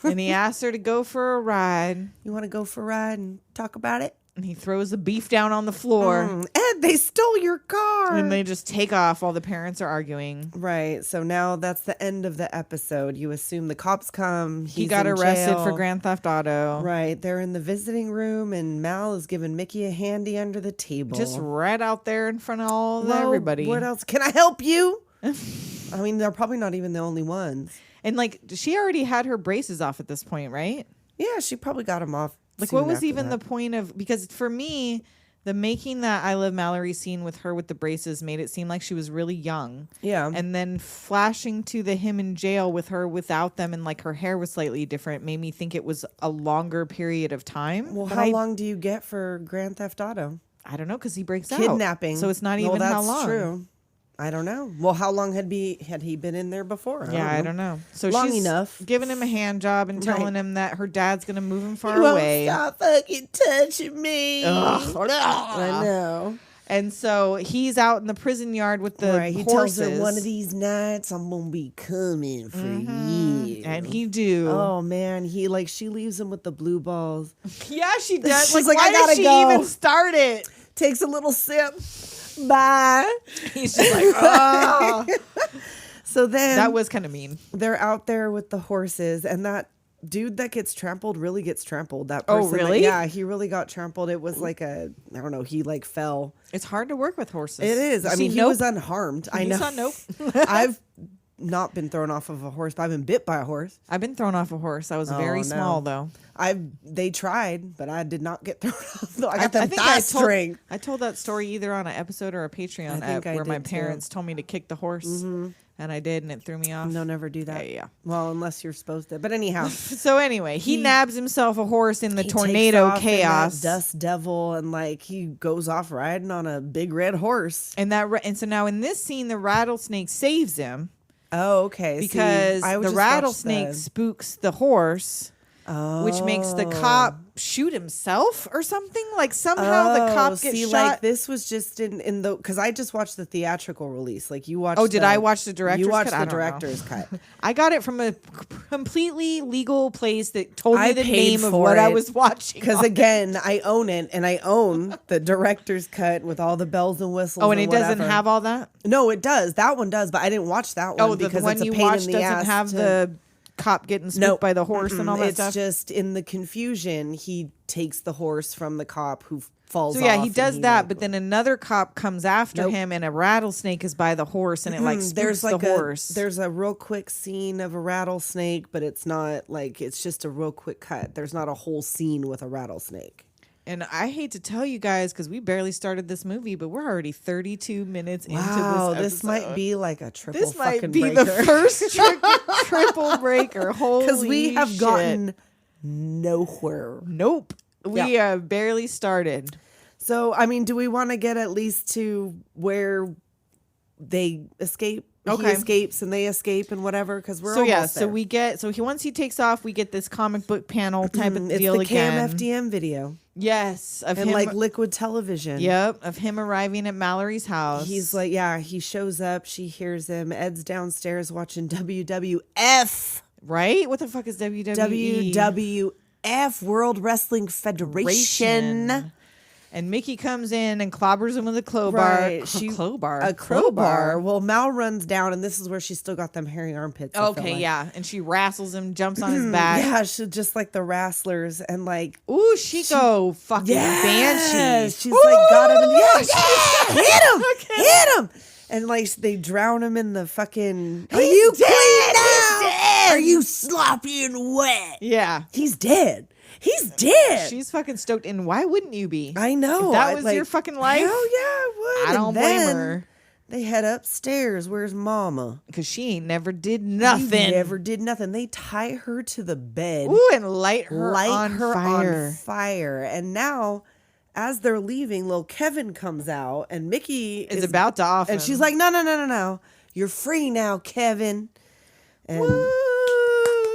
C: And he asks her to go for a ride.
D: You want to go for a ride and talk about it?
C: And he throws the beef down on the floor.
D: Ed, they stole your car.
C: And they just take off while the parents are arguing.
D: Right. So now that's the end of the episode. You assume the cops come.
C: He got arrested for Grand Theft Auto.
D: Right. They're in the visiting room, and Mal is giving Mickey a handy under the table.
C: Just right out there in front of everybody.
D: What else? Can I help you? I mean, they're probably not even the only ones.
C: And like, she already had her braces off at this point, right?
D: Yeah, she probably got them off.
C: Like, what was even the point of, because for me, the making that I Love Mallory scene with her with the braces made it seem like she was really young.
D: Yeah.
C: And then flashing to the him in jail with her without them and like her hair was slightly different made me think it was a longer period of time.
D: Well, how long do you get for Grand Theft Auto?
C: I don't know, because he breaks out.
D: Kidnapping.
C: So it's not even how long.
D: That's true. I don't know. Well, how long had he been in there before?
C: I don't know. So
D: long
C: she's
D: enough.
C: giving him a hand job and telling him that her dad's going to move him far
D: You won't
C: away.
D: Stop fucking touching me.
C: Ugh.
D: I know.
C: And so he's out in the prison yard with the
D: He
C: horses.
D: tells her one of these nights I'm gonna be coming for you.
C: And he do.
D: Oh man, she leaves him with the blue balls.
C: Yeah, she does.
D: She's
C: like,
D: like,
C: why
D: I gotta
C: did she
D: go.
C: even start it?
D: Takes a little sip. Bye.
C: He's just like, oh.
D: So then
C: That was kind of mean.
D: they're out there with the horses, and that dude that gets trampled really gets trampled. That person,
C: really?
D: yeah, he really got trampled. It was like I don't know, he like fell.
C: It's hard to work with horses.
D: It is.
C: You
D: I
C: see
D: mean, he
C: Nope?
D: was unharmed. I
C: You
D: know.
C: saw Nope?
D: I've not been thrown off of a horse, but I've been bit by a horse.
C: I've been thrown off a horse. I was very
D: no.
C: small, though.
D: They tried, but I did not get thrown off. I got
C: I
D: the
C: think
D: thigh strength.
C: I told that story either on an episode or a Patreon app
D: I
C: where my
D: did, too.
C: parents told me to kick the horse, and I did, and it threw me off.
D: No, never do that.
C: Yeah.
D: Well, unless you're supposed to. But anyhow,
C: So anyway, he nabs himself a horse in the
D: he
C: tornado
D: takes off in that
C: chaos.
D: dust devil, and he goes off riding on a big red horse.
C: And so now in this scene, the rattlesnake saves him
D: Oh, okay.
C: because
D: I would
C: the
D: just watch
C: rattlesnake spooks the horse. Which makes the cop shoot himself or something. Like somehow the cop gets shot.
D: Like this was just in the because I just watched the theatrical release. Like you watched.
C: Oh, did I watch the director's
D: You watched
C: cut? I
D: the
C: don't know.
D: director's cut.
C: I got it from a completely legal place that told me
D: I
C: the
D: paid
C: name of
D: for
C: what I
D: it
C: was watching.
D: Because again, I own it, and I own the director's cut with all the bells and whistles.
C: Oh, and it doesn't
D: whatever.
C: have all that?
D: No, it does. That one does, but I didn't watch that one
C: Oh, the
D: because
C: one
D: it's a
C: you
D: pain
C: watched
D: in the
C: doesn't
D: ass
C: have
D: to-
C: the cop getting spooked
D: Nope.
C: by the horse and all that
D: it's
C: stuff?
D: just in the confusion, he takes the horse from the cop who falls
C: So yeah,
D: off
C: he
D: and
C: does that, but then another cop comes after
D: Nope.
C: him, and a rattlesnake is by the horse, and it like spooks
D: there's like
C: the horse.
D: There's a real quick scene of a rattlesnake, but it's not like it's just a real quick cut. There's not a whole scene with a rattlesnake.
C: And I hate to tell you guys because we barely started this movie, but we're already 32 minutes into
D: Wow,
C: this
D: this might be like a triple
C: This might
D: fucking
C: be
D: breaker.
C: the first triple breaker. Holy
D: Because we have
C: shit.
D: gotten nowhere.
C: Nope. We barely started.
D: So, I mean, do we want to get at least to where they escape?
C: Okay.
D: He escapes and they escape and whatever, because we're
C: So yeah,
D: almost
C: so
D: there.
C: we get once he takes off, we get this comic book panel type of
D: It's
C: deal
D: the
C: again.
D: Cam FDM video
C: Yes, of
D: and
C: him.
D: like liquid television.
C: Yep, of him arriving at Mallory's house.
D: He's like, he shows up. She hears him. Ed's downstairs watching WWF.
C: right. What the fuck is WWE?
D: WWF, World Wrestling Federation.
C: And Mickey comes in and clobbers him with a crowbar.
D: Right.
C: A
D: crowbar. Well, Mal runs down, and this is where she's still got them hairy armpits. I feel
C: Okay,
D: like.
C: yeah. And she wrastles him, jumps on his back.
D: Yeah, she's just like the wrestlers, and like,
C: Ooh, she go fucking banshee.
D: She's like, got him. Hit him.
C: Okay.
D: Hit him. And like, they drown him in the fucking. Are
C: He's
D: you
C: dead.
D: clean now?
C: He's dead.
D: Are you sloppy and wet?
C: Yeah.
D: He's dead. He's dead.
C: She's fucking stoked. And why wouldn't you be?
D: I know.
C: If that was your fucking life?
D: Hell yeah, I would.
C: I don't
D: And
C: blame
D: then
C: her.
D: They head upstairs. Where's Mama?
C: Because she ain't never did nothing.
D: She never did nothing. They tie her to the bed.
C: Ooh, and light her on fire.
D: fire. And now, as they're leaving, little Kevin comes out, and Mickey
C: Is about to off
D: and
C: him.
D: she's like, no. You're free now, Kevin. And
C: Woo!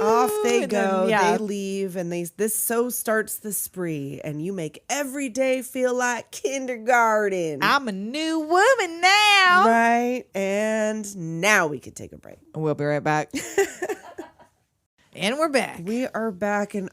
D: Off they
C: And
D: go.
C: then,
D: They leave, and this so starts the spree, and you make every day feel like kindergarten.
C: I'm a new woman now.
D: Right, and now we can take a break.
C: We'll be right back. And we're back.
D: We are back, and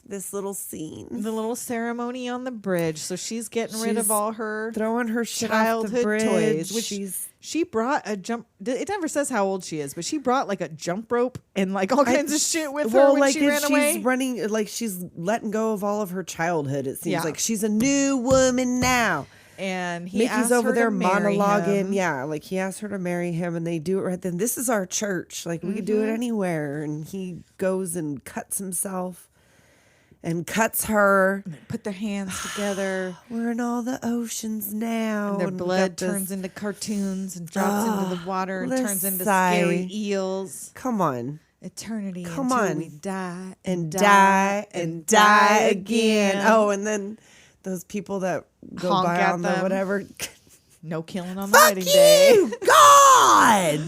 D: this little scene.
C: The little ceremony on the bridge. So she's getting rid of all her
D: throwing her shit off the
C: childhood
D: bridge.
C: toys, which she brought a jump. It never says how old she is, but she brought like a jump rope and like all kinds of shit with her when she ran away.
D: She's running, like she's letting go of all of her childhood. It seems
C: Yeah.
D: like she's a new woman now.
C: And he
D: Mickey's
C: asked
D: over
C: her
D: there
C: to marry
D: monologuing.
C: him.
D: Yeah, like he asked her to marry him, and they do it right then. This is our church. Like we could do it anywhere. And he goes and cuts himself and cuts her.
C: And they put their hands together.
D: We're in all the oceans now.
C: And their
D: and we
C: blood
D: got this-
C: turns into cartoons and drops into the water and
D: let's
C: turns into
D: sigh.
C: scary eels.
D: Come on.
C: Eternity
D: Come
C: until
D: on.
C: we die
D: And die and die again. Oh, and then those people that go
C: Honk
D: by
C: at
D: on the
C: them.
D: whatever.
C: No killing on the
D: Fuck
C: wedding day.
D: you, God!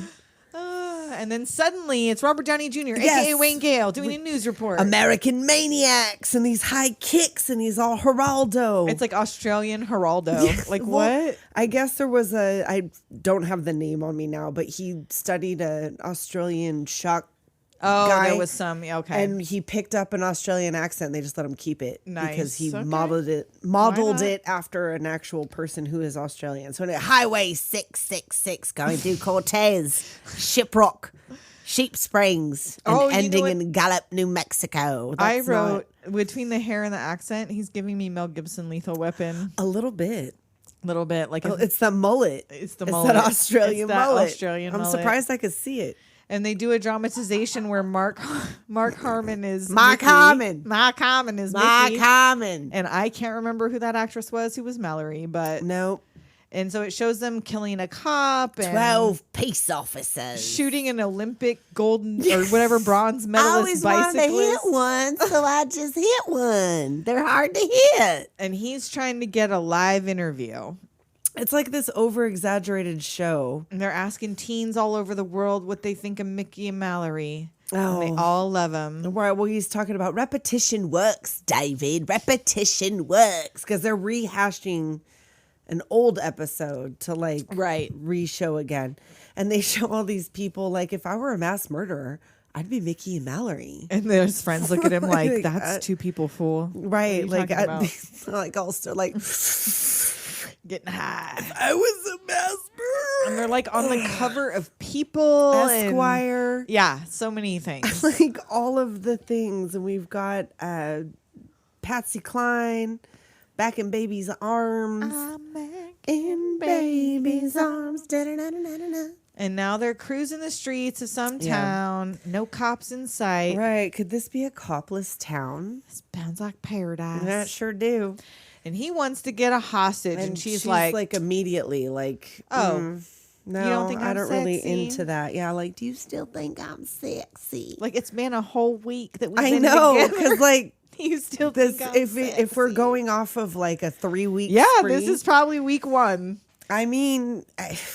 C: And then suddenly it's Robert Downey Jr.,
D: Yes.
C: a.k.a. Waaayne Gaaayle, doing a news report.
D: American Maniacs and these high kicks, and he's all Geraldo.
C: It's like Australian Geraldo. Like
D: Well,
C: what?
D: I guess there was I don't have the name on me now, but he studied an Australian shock
C: Oh,
D: guy,
C: there was some. Yeah, okay.
D: and he picked up an Australian accent. They just let him keep it
C: Nice.
D: because he
C: Okay.
D: modeled
C: not?
D: it after an actual person who is Australian. So Highway 666 going through Cortez, Shiprock, Sheep Springs, and
C: Oh, you know
D: ending
C: what?
D: in Gallup, New Mexico.
C: I
D: That's
C: wrote between the hair and the accent, he's giving me Mel Gibson Lethal Weapon.
D: a little bit.
C: A little bit. Like
D: It's the mullet.
C: It's the
D: It's
C: mullet.
D: that Australian
C: It's that
D: mullet.
C: Australian
D: I'm
C: mullet.
D: surprised I could see it.
C: And they do a dramatization where Mark Harmon is
D: Mark
C: Mickey.
D: Harmon.
C: Mark Harmon is
D: Mark
C: Mickey.
D: Harmon.
C: And I can't remember who that actress was who was Mallory, but
D: Nope.
C: and so it shows them killing a cop and
D: 12 peace officers.
C: shooting an Olympic golden or whatever bronze
D: I
C: medalist
D: always wanted to hit
C: bicyclist.
D: one, so I just hit one. They're hard to hit.
C: And he's trying to get a live interview.
D: It's like this over-exaggerated show.
C: And they're asking teens all over the world what they think of Mickey and Mallory. And they
D: Oh.
C: all love him.
D: Right, well, he's talking about repetition works, David. Repetition works. Because they're rehashing an old episode to like
C: Right.
D: re-show again. And they show all these people like, if I were a mass murderer, I'd be Mickey and Mallory.
C: And his friends look at him like,
D: Like,
C: that's two people, fool.
D: Right,
C: What are you
D: like,
C: talking about?
D: like also like,
C: Getting high.
D: I was a mass murderer.
C: And they're like on the cover of People. and-
D: Esquire.
C: yeah, so many things.
D: Like all of the things. And we've got Patsy Cline back in baby's arms. In baby's arms. Da-da-da-da-da-da.
C: And now they're cruising the streets of some town. No cops in sight.
D: Right. Could this be a copless town?
C: Sounds like paradise.
D: I sure do.
C: And he wants to get a hostage. And she's like,
D: immediately like,
C: Oh,
D: no,
C: you don't think
D: I
C: I'm
D: don't really
C: sexy?
D: into that. Yeah. Like, do you still think I'm sexy?
C: like it's been a whole week that we've
D: I
C: been
D: know.
C: together.
D: Because like,
C: You still
D: this,
C: think I'm
D: if we're
C: sexy.
D: going off of like a 3-week
C: Yeah,
D: spree,
C: this is probably week one.
D: I mean,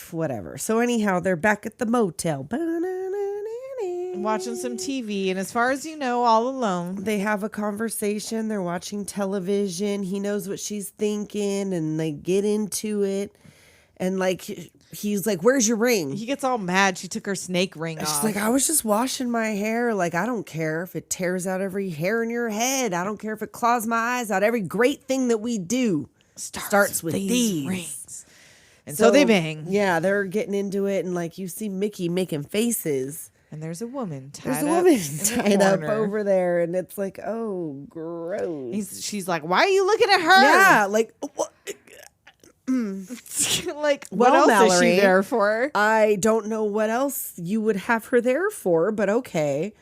D: whatever. So anyhow, they're back at the motel.
C: Watching some TV, and as far as you know, all alone.
D: They have a conversation. They're watching television. He knows what she's thinking, and they get into it. And like, he's like, "Where's your ring?"
C: He gets all mad. She took her snake ring
D: She's
C: off.
D: like, "I was just washing my hair. Like, I don't care if it tears out every hair in your head. I don't care if it claws my eyes out. Every great thing that we do starts with these
C: rings. And so they bang.
D: Yeah, they're getting into it, and like you see Mickey making faces.
C: And there's a woman tied
D: There's a
C: up
D: woman
C: in the
D: tied up
C: corner.
D: over there, and it's like, oh, gross.
C: She's like, why are you looking at her?
D: Yeah, like, what?
C: like, what
D: Well,
C: else is
D: Mallory,
C: she there for?
D: I don't know what else you would have her there for, but okay.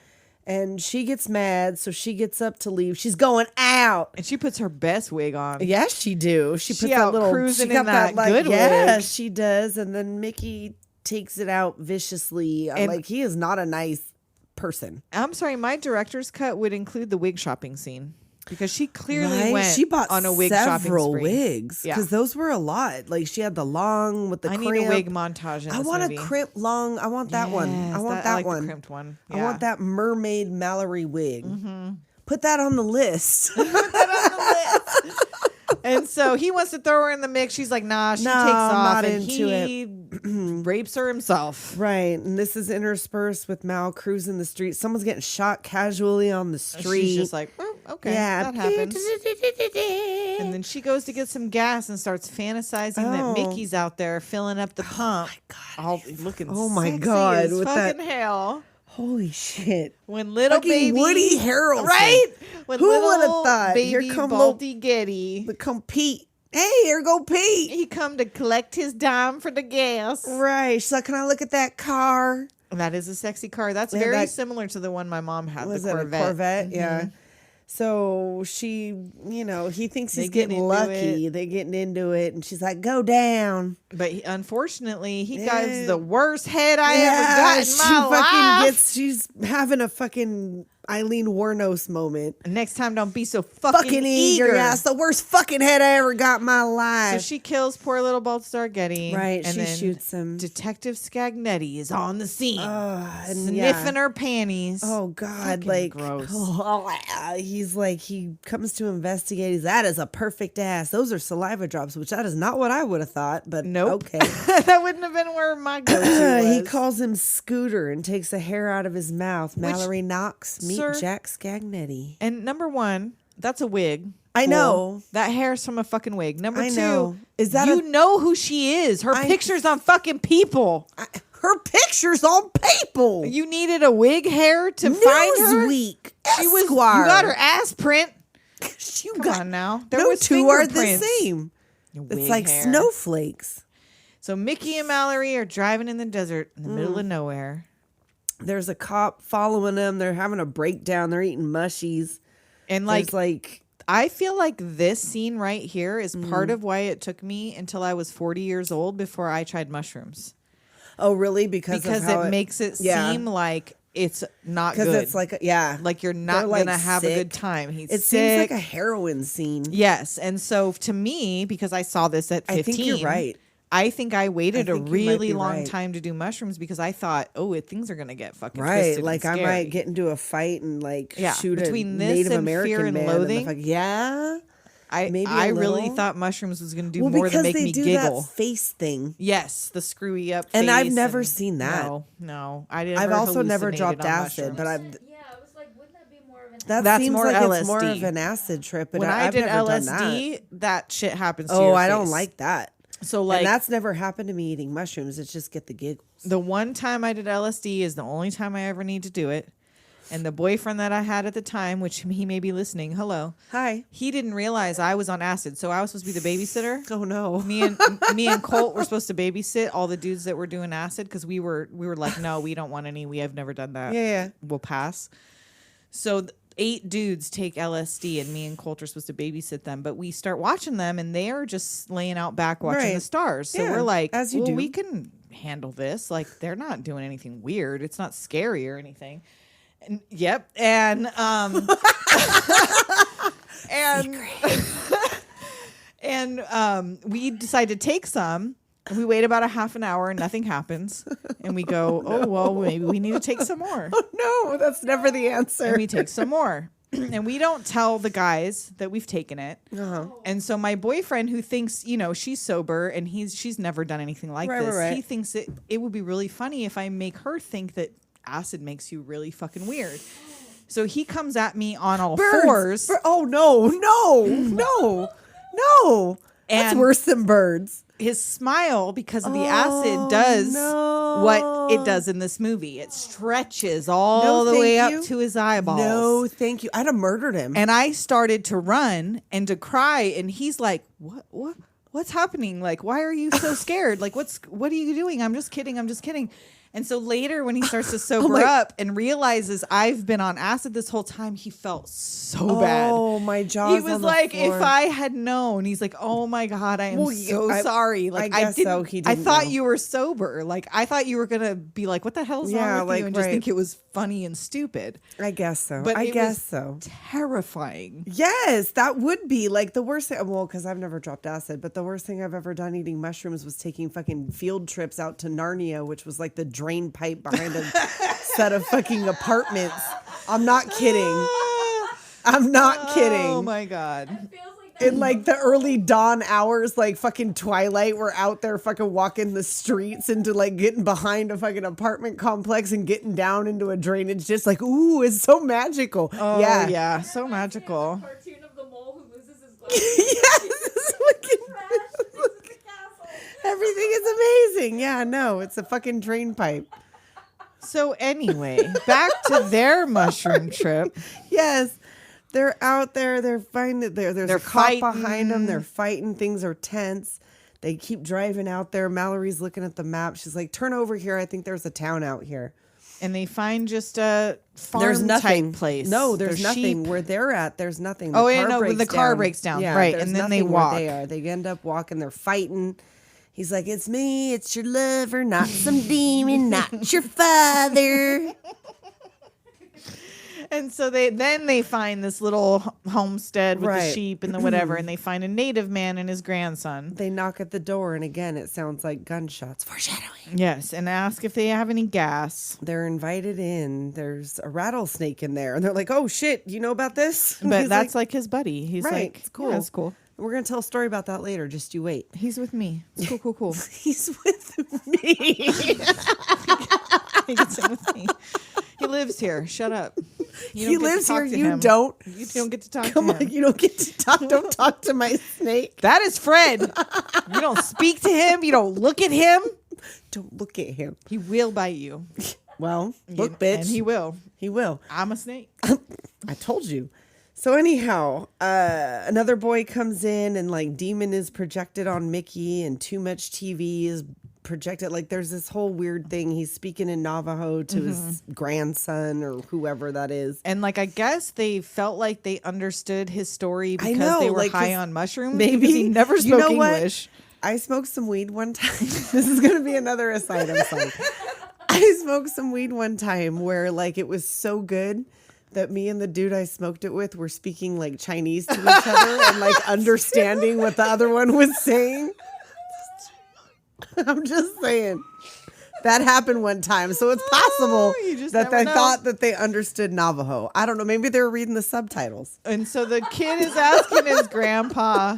D: And she gets mad, so she gets up to leave. She's going out.
C: And she puts her best wig on.
D: Yes, she do. She puts
C: out
D: that little
C: cruising
D: she got
C: in that
D: like,
C: good
D: yeah,
C: wig.
D: she does. And then Mickey takes it out viciously. I'm
C: And-
D: like, he is not a nice person.
C: I'm sorry, my director's cut would include the wig shopping scene. because she clearly
D: Right?
C: went
D: She bought
C: on a wig shopping
D: several
C: spree.
D: wigs
C: Yeah.
D: because those were a lot. Like she had the long with the
C: I
D: crimp.
C: need a wig montage in
D: I
C: this
D: want
C: movie.
D: a crimp long. I want that one. I
C: Yes,
D: want
C: I
D: that
C: like
D: one.
C: the crimped one.
D: I
C: Yeah.
D: want that mermaid Mallory wig. Put that on the list.
C: And so he wants to throw her in the mix. She's like, nah, she
D: No,
C: takes
D: I'm
C: off.
D: not
C: And
D: into
C: he rapes her himself.
D: Right. And this is interspersed with Mal cruising the street. Someone's getting shot casually on the street.
C: She's just like, oh, okay,
D: yeah.
C: that happens. And then she goes to get some gas and starts fantasizing that Mickey's out there filling up the pump. All looking sexy
D: God,
C: as
D: with
C: fucking
D: that-
C: hell.
D: Holy shit.
C: When little
D: Fucking
C: baby
D: Woody Harrelson.
C: right? When
D: Who
C: little
D: would've thought?
C: baby
D: Here come
C: Baldy Getty,
D: The compete. Hey, here go Pete.
C: he come to collect his dime for the gas.
D: Right. She's like, can I look at that car?
C: That is a sexy car. That's
D: Yeah,
C: very
D: that-
C: similar to the one my mom had.
D: Was
C: the
D: it
C: Corvette.
D: a Corvette? Yeah. So she, he thinks
C: They
D: he's
C: getting
D: getting
C: into
D: lucky. They're getting into it. And she's like, go down.
C: But unfortunately, he
D: Yeah.
C: gives the worst head I ever got in
D: she
C: my
D: fucking
C: life.
D: she's having a fucking Eileen Wuornos moment.
C: Next time, don't be so fucking,
D: Fucking eager. Yeah, that's the worst fucking head I ever got in my
C: So
D: life.
C: she kills poor little Balthazar Getty.
D: Right,
C: and
D: she
C: then
D: shoots him.
C: Detective Scagnetti is on the scene,
D: And
C: sniffing her panties.
D: Oh God!
C: Fucking
D: Like
C: gross.
D: he's like he comes to investigate. He's, that is a perfect ass. Those are saliva drops, which that is not what I would have thought. But
C: Nope.
D: okay.
C: That wouldn't have been where my go-to was.
D: He calls him Scooter and takes a hair out of his mouth. Mallory Knox, meet
C: sir-
D: Jack Scagnetti.
C: And number one, that's a wig.
D: I know.
C: That hair's from a fucking wig. Number
D: I
C: two,
D: know. Is that
C: you know who she is. Her picture's on fucking people.
D: her pictures on people?
C: You needed a wig hair to find her?
D: Newsweek,
C: She was, you
D: Esquire.
C: got her ass print.
D: You
C: Come
D: got
C: on now. There
D: no
C: was
D: two are the
C: fingerprints.
D: same.
C: Wig
D: It's like
C: hair.
D: snowflakes.
C: So Mickey and Mallory are driving in the desert in the middle of nowhere.
D: There's a cop following them. They're having a breakdown. They're eating mushies.
C: And like I feel like this scene right here is part of why it took me until I was 40 years old before I tried mushrooms.
D: Oh, really? Because of how
C: it makes it
D: yeah.
C: seem like it's not
D: because
C: good.
D: it's like yeah,
C: like you're not
D: They're, like,
C: gonna have a
D: sick.
C: good time. He's
D: it
C: sick.
D: seems like a heroin scene.
C: Yes, and so to me, because I saw this at 15,
D: I think you're right.
C: I think I waited a
D: think you might
C: really
D: be
C: long
D: right.
C: time to do mushrooms because I thought, things are gonna get fucking
D: Right,
C: twisted
D: like
C: and
D: I
C: scary.
D: might get into a fight and like
C: Yeah,
D: shoot
C: between
D: a
C: this
D: Native
C: and
D: American
C: Fear and
D: man.
C: Loathing,
D: Yeah, maybe
C: I
D: a
C: really
D: little.
C: thought mushrooms was gonna do
D: well,
C: more than
D: because
C: make
D: they
C: me
D: do
C: giggle.
D: that face thing.
C: Yes, the screwy up.
D: And I've
C: face
D: never seen that.
C: No, I didn't.
D: I've also never dropped acid, but I've.
E: Yeah, I was like, wouldn't that be more of an
D: That
C: That's
D: seems
C: more
D: like it's more
C: LSD.
D: of an acid trip. But
C: when I
D: I've
C: did
D: never done that.
C: LSD, that shit happens. To
D: Oh,
C: your
D: I don't
C: face.
D: like that.
C: So like
D: and that's never happened to me eating mushrooms. It's just get the giggles.
C: the one time I did LSD is the only time I ever need to do it. And the boyfriend that I had at the time, which he may be listening, hello.
D: Hi.
C: He didn't realize I was on acid, so I was supposed to be the babysitter.
D: Oh no.
C: Me and Colt were supposed to babysit all the dudes that were doing acid because we were like, no, we don't want any. We have never done that.
D: Yeah.
C: We'll pass. So 8 dudes take LSD, and me and Colt are supposed to babysit them. But we start watching them, and they are just laying out back watching
D: Right.
C: the stars. So
D: Yeah,
C: we're like,
D: as you do.
C: we can handle this. Like, they're not doing anything weird. It's not scary or anything. And, yep. And and we decide to take some. And we wait about a half an hour and nothing happens. And we go, oh, well, maybe we need to take some more.
D: No, that's never the answer.
C: And we take some more. And we don't tell the guys that we've taken it.
D: Uh-huh.
C: And so my boyfriend, who thinks, she's sober and she's never done anything like this,
D: right.
C: he thinks it would be really funny if I make her think that acid makes you really fucking weird. So he comes at me on all fours.
D: Oh no. That's
C: And-
D: worse than birds.
C: His smile, because of the acid, does
D: no.
C: what it does in this movie. It stretches all the
D: thank
C: way up
D: you.
C: to his eyeballs.
D: No, thank you. I'd have murdered him.
C: And I started to run and to cry, and he's like, what's happening? Like, why are you so scared? Like, what are you doing? I'm just kidding. And so later when he starts to sober up and realizes I've been on acid this whole time, he felt so bad.
D: Oh, my jaws.
C: He was
D: on the
C: like,
D: floor.
C: if I had known, he's like, oh my God, I am sorry. Like,
D: I guess so. He
C: I
D: didn't
C: thought
D: know.
C: you were sober. Like, I thought you were going to be like, what the hell's wrong with you? And just think it was funny and stupid.
D: I guess so.
C: But
D: I
C: it
D: guess
C: was
D: so.
C: terrifying.
D: Yes, that would be like the worst thing. Well, because I've never dropped acid, but the worst thing I've ever done eating mushrooms was taking fucking field trips out to Narnia, which was like the drain pipe behind a set of fucking apartments. I'm not kidding. I'm not kidding.
C: Oh my God.
E: Feels like that.
D: In like the early dawn hours, like fucking twilight, we're out there fucking walking the streets into like getting behind a fucking apartment complex and getting down into a drainage. Just like, ooh, it's so magical.
C: Oh, yeah. So magical.
E: Cartoon of the mole who loses his glasses.
D: Yes.
E: Crash into the castle.
D: Everything is amazing. Yeah, no, it's a fucking drain pipe.
C: So anyway, back to their mushroom trip.
D: Yes. They're out there. They're finding there's
C: They're
D: a cop
C: fighting.
D: behind them. They're fighting. Things are tense. They keep driving out there. Mallory's looking at the map. She's like, turn over here. I think there's a town out here.
C: And they find just a farm
D: There's nothing.
C: type place.
D: No, there's nothing.
C: sheep.
D: Where they're at, there's nothing.
C: Oh, yeah, no, the car breaks down.
D: Yeah,
C: Right,
D: there's
C: and then they
D: nothing where
C: walk.
D: They are. They end up walking. They're fighting. He's like, it's me. It's your lover, not some demon, not your father.
C: And so they find this little homestead with the
D: Right.
C: sheep and the whatever, and they find a native man and his grandson.
D: They knock at the door, and again, it sounds like gunshots. Foreshadowing.
C: Yes, and ask if they have any gas.
D: They're invited in. There's a rattlesnake in there. And they're like, oh, shit, you know about this? And
C: But
D: he's
C: that's like his buddy. He's
D: right,
C: like,
D: it's cool.
C: Yeah, it's cool.
D: We're going to tell a story about that later. Just you wait.
C: He's with me. It's cool, cool, cool.
D: He's with me.
C: He can sing with me. He lives here. Shut up. You
D: He
C: don't get to
D: lives
C: talk
D: here.
C: to
D: You
C: him.
D: don't.
C: You don't get to talk
D: Come
C: to
D: on.
C: him.
D: You don't get to talk. Don't talk to my snake.
C: That is Fred. You don't speak to him. You don't look at him.
D: Don't look at him.
C: He will bite you.
D: Well, look, bitch.
C: And he will.
D: He will.
C: I'm a snake.
D: I told you. So anyhow, another boy comes in and like demon is projected on Mickey and too much TV is projected. Like there's this whole weird thing. He's speaking in Navajo to his grandson or whoever that is.
C: And like I guess they felt like they understood his story
D: I
C: because
D: know,
C: they were
D: like, 'cause
C: high on mushrooms.
D: maybe-
C: because he never
D: you
C: spoke
D: know what?
C: English.
D: I smoked some weed one time. This is going to be another aside. I'm sorry. I smoked some weed one time where like it was so good that me and the dude I smoked it with were speaking like Chinese to each other and like understanding what the other one was saying. I'm just saying. That happened one time. So it's possible
C: you just
D: that
C: never
D: they
C: know.
D: thought that they understood Navajo. I don't know. Maybe they were reading the subtitles.
C: And so the kid is asking his grandpa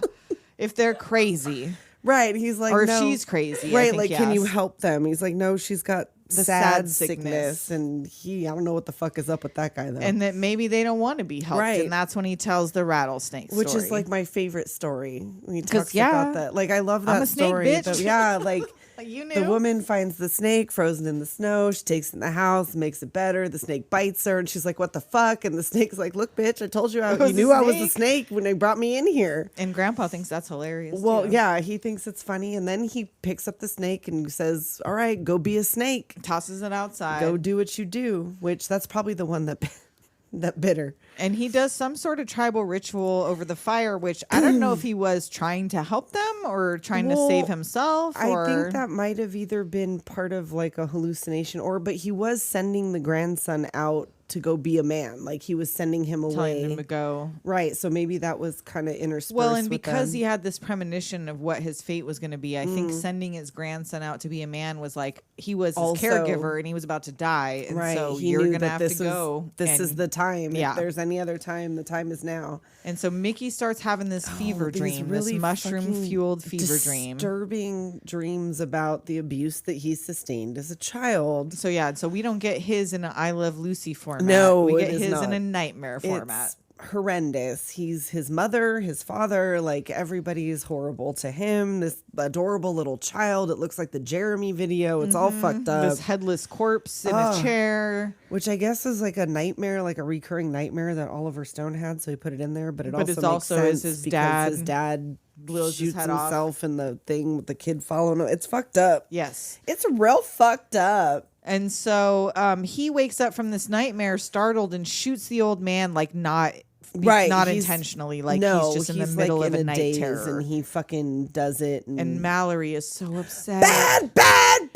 C: if they're crazy
D: Right. He's like,
C: or
D: no.
C: if she's crazy. I
D: Right,
C: think
D: like,
C: he
D: can you
C: asked.
D: help them? He's like, no, she's got
C: The
D: sad
C: sad
D: sickness.
C: sickness.
D: And I don't know what the fuck is up with that guy, though.
C: And that maybe they don't want to be helped.
D: Right.
C: And that's when he tells the rattlesnake story.
D: Which is like my favorite story. When he
C: 'Cause,
D: talks
C: yeah,
D: about that. Like, I love that
C: I'm a snake,
D: story.
C: bitch.
D: Yeah, like,
C: you knew.
D: the woman finds the snake frozen in the snow. She takes it in the house, makes it better. The snake bites her, and she's like, what the fuck? And the snake's like, look, bitch, I told you,
C: was
D: you
C: a
D: knew I was the
C: snake.
D: snake when they brought me in here.
C: And grandpa thinks that's hilarious.
D: Well,
C: too.
D: yeah, he thinks it's funny. And then he picks up the snake and says, all right, go be a snake.
C: Tosses it outside.
D: Go do what you do, which that's probably the one that bit her.
C: And he does some sort of tribal ritual over the fire, which I don't know if he was trying to help them or trying to save himself. Or...
D: I think that might have either been part of like a hallucination but he was sending the grandson out to go be a man. Like he was sending him
C: telling
D: away.
C: him to go.
D: Right. So maybe that was kind of interspersed.
C: Well, and
D: with
C: because
D: them.
C: he had this premonition of what his fate was going to be, I think sending his grandson out to be a man was like he was his
D: Also-
C: caregiver and he was about to die. And
D: right.
C: so
D: he
C: you're
D: knew
C: going to
D: that
C: have
D: this
C: to go.
D: This is
C: and-
D: the time.
C: Yeah.
D: If there's any other time, the time is now.
C: And so Mickey starts having this fever
D: These
C: dream,
D: really
C: this mushroom
D: fucking
C: fueled fever dream.
D: Disturbing dreams about the abuse that he sustained as a child.
C: So yeah, so we don't get his in an I Love Lucy format.
D: No,
C: we
D: it
C: get
D: is
C: his
D: not.
C: in a nightmare format.
D: It's horrendous. He's his mother, his father, like everybody is horrible to him. This adorable little child. It looks like the Jeremy video. It's all fucked up.
C: This headless corpse in a chair.
D: Which I guess is like a nightmare, like a recurring nightmare that Oliver Stone had, so he put it in there. But
C: But
D: also
C: it's
D: makes
C: also
D: sense
C: is his
D: because
C: dad
D: his dad
C: blows his
D: shoots
C: head off.
D: himself in the thing with the kid following him. It's fucked up.
C: Yes.
D: It's real fucked up.
C: And so he wakes up from this nightmare startled and shoots the old man like not
D: He's-
C: intentionally, like
D: no,
C: he's just in the
D: he's,
C: middle
D: like,
C: of
D: in
C: a night
D: daze,
C: terror.
D: and he fucking does it.
C: And Mallory is so upset.
D: bad.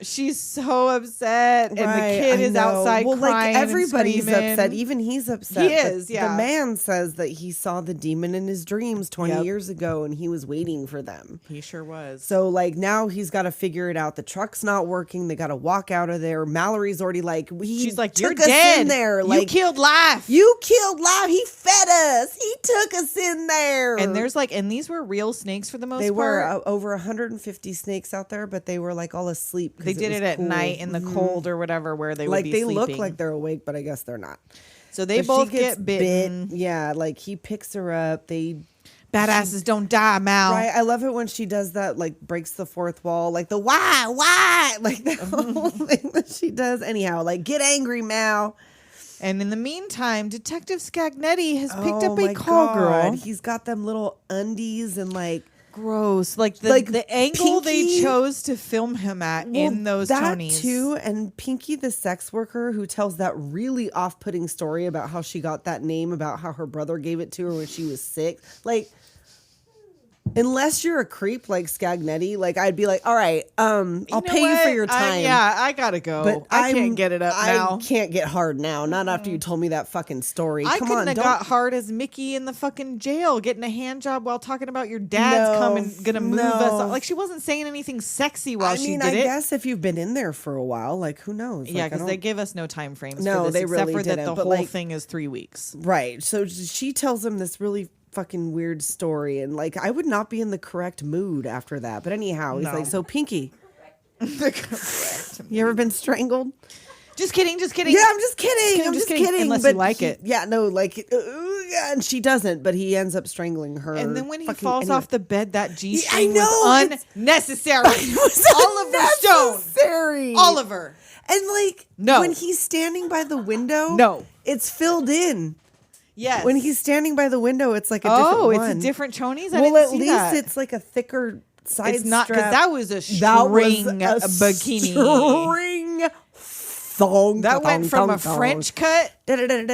C: She's so upset, and
D: Right,
C: the kid
D: I
C: is
D: know.
C: outside
D: well,
C: crying.
D: like everybody's
C: and screaming.
D: upset. Even he's upset.
C: He
D: but
C: is, yeah.
D: The man says that he saw the demon in his dreams 20
C: Yep.
D: years ago, and he was waiting for them.
C: He sure was.
D: So like now he's got to figure it out. The truck's not working. They got to walk out of there. Mallory's already like,
C: She's like,
D: took
C: "You're
D: us
C: dead.
D: in there.
C: You
D: Like
C: killed life."
D: You killed life. He fed us. He took us in there.
C: And there's like, and these were real snakes for the most
D: they
C: part.
D: were over 150 snakes out there, but they were like all asleep. 'cause
C: They did
D: was
C: it at
D: cool.
C: night in the cold or whatever, where they
D: Like
C: would be
D: they
C: sleeping.
D: look like they're awake, but I guess they're not.
C: So they
D: But
C: both
D: she gets
C: get bitten.
D: bit. Yeah, like he picks her up.
C: Badasses don't die, Mal.
D: Right, I love it when she does that, like breaks the fourth wall, like the why, like the whole thing that she does. Anyhow, like get angry, Mal.
C: And in the meantime, Detective Scagnetti has picked
D: Oh
C: up
D: my
C: a call girl.
D: He's got them little undies and like
C: Gross. Like the angle they
D: Pinky-
C: chose to film him at in those
D: that
C: chonies.
D: too, and Pinky the sex worker who tells that really off-putting story about how she got that name, about how her brother gave it to her when she was sick. Like, unless you're a creep like Scagnetti, like I'd be like, all right, I'll
C: know
D: pay you for
C: what?
D: your time.
C: I gotta go.
D: But
C: I can't get it up now.
D: I can't get hard now. Not after you told me that fucking story.
C: I
D: Come
C: couldn't
D: on,
C: have
D: don't.
C: got hard as Mickey in the fucking jail getting a hand job while talking about your dad's gonna move us. Like she wasn't saying anything sexy while she did
D: I
C: it.
D: guess if you've been in there for a while, like who knows?
C: Yeah,
D: Like, I
C: because they
D: don't-
C: give us no time frames
D: No,
C: for this,
D: they
C: except
D: really
C: for that
D: didn't,
C: the
D: but,
C: whole
D: like-
C: thing is 3 weeks.
D: Right. So she tells him this really fucking weird story, and like I would not be in the correct mood after that. But anyhow, he's
C: No.
D: like, so Pinky, you ever been strangled?
C: Just kidding.
D: Yeah, I'm just kidding. I'm just kidding.
C: Unless
D: but
C: you like it.
D: Yeah, no, like, yeah, and she doesn't, but he ends up strangling her.
C: And then when he
D: Fucking-
C: falls
D: anyway.
C: off the bed, that G
D: I
C: string
D: know,
C: was
D: it's-
C: unnecessary.
D: It was
C: Oliver Stone.
D: unnecessary.
C: Oliver.
D: And like,
C: No.
D: when he's standing by the window,
C: No.
D: it's filled in.
C: Yes.
D: When he's standing by the window, it's like a different
C: oh,
D: one.
C: it's a different chonies. I
D: Well,
C: didn't
D: at
C: see
D: least
C: that.
D: it's like a thicker side
C: It's not because
D: strap.
C: that was a
D: That was
C: string
D: a
C: bikini.
D: String thong.
C: That went from a
D: thong,
C: French cut
D: to
C: to
D: thong.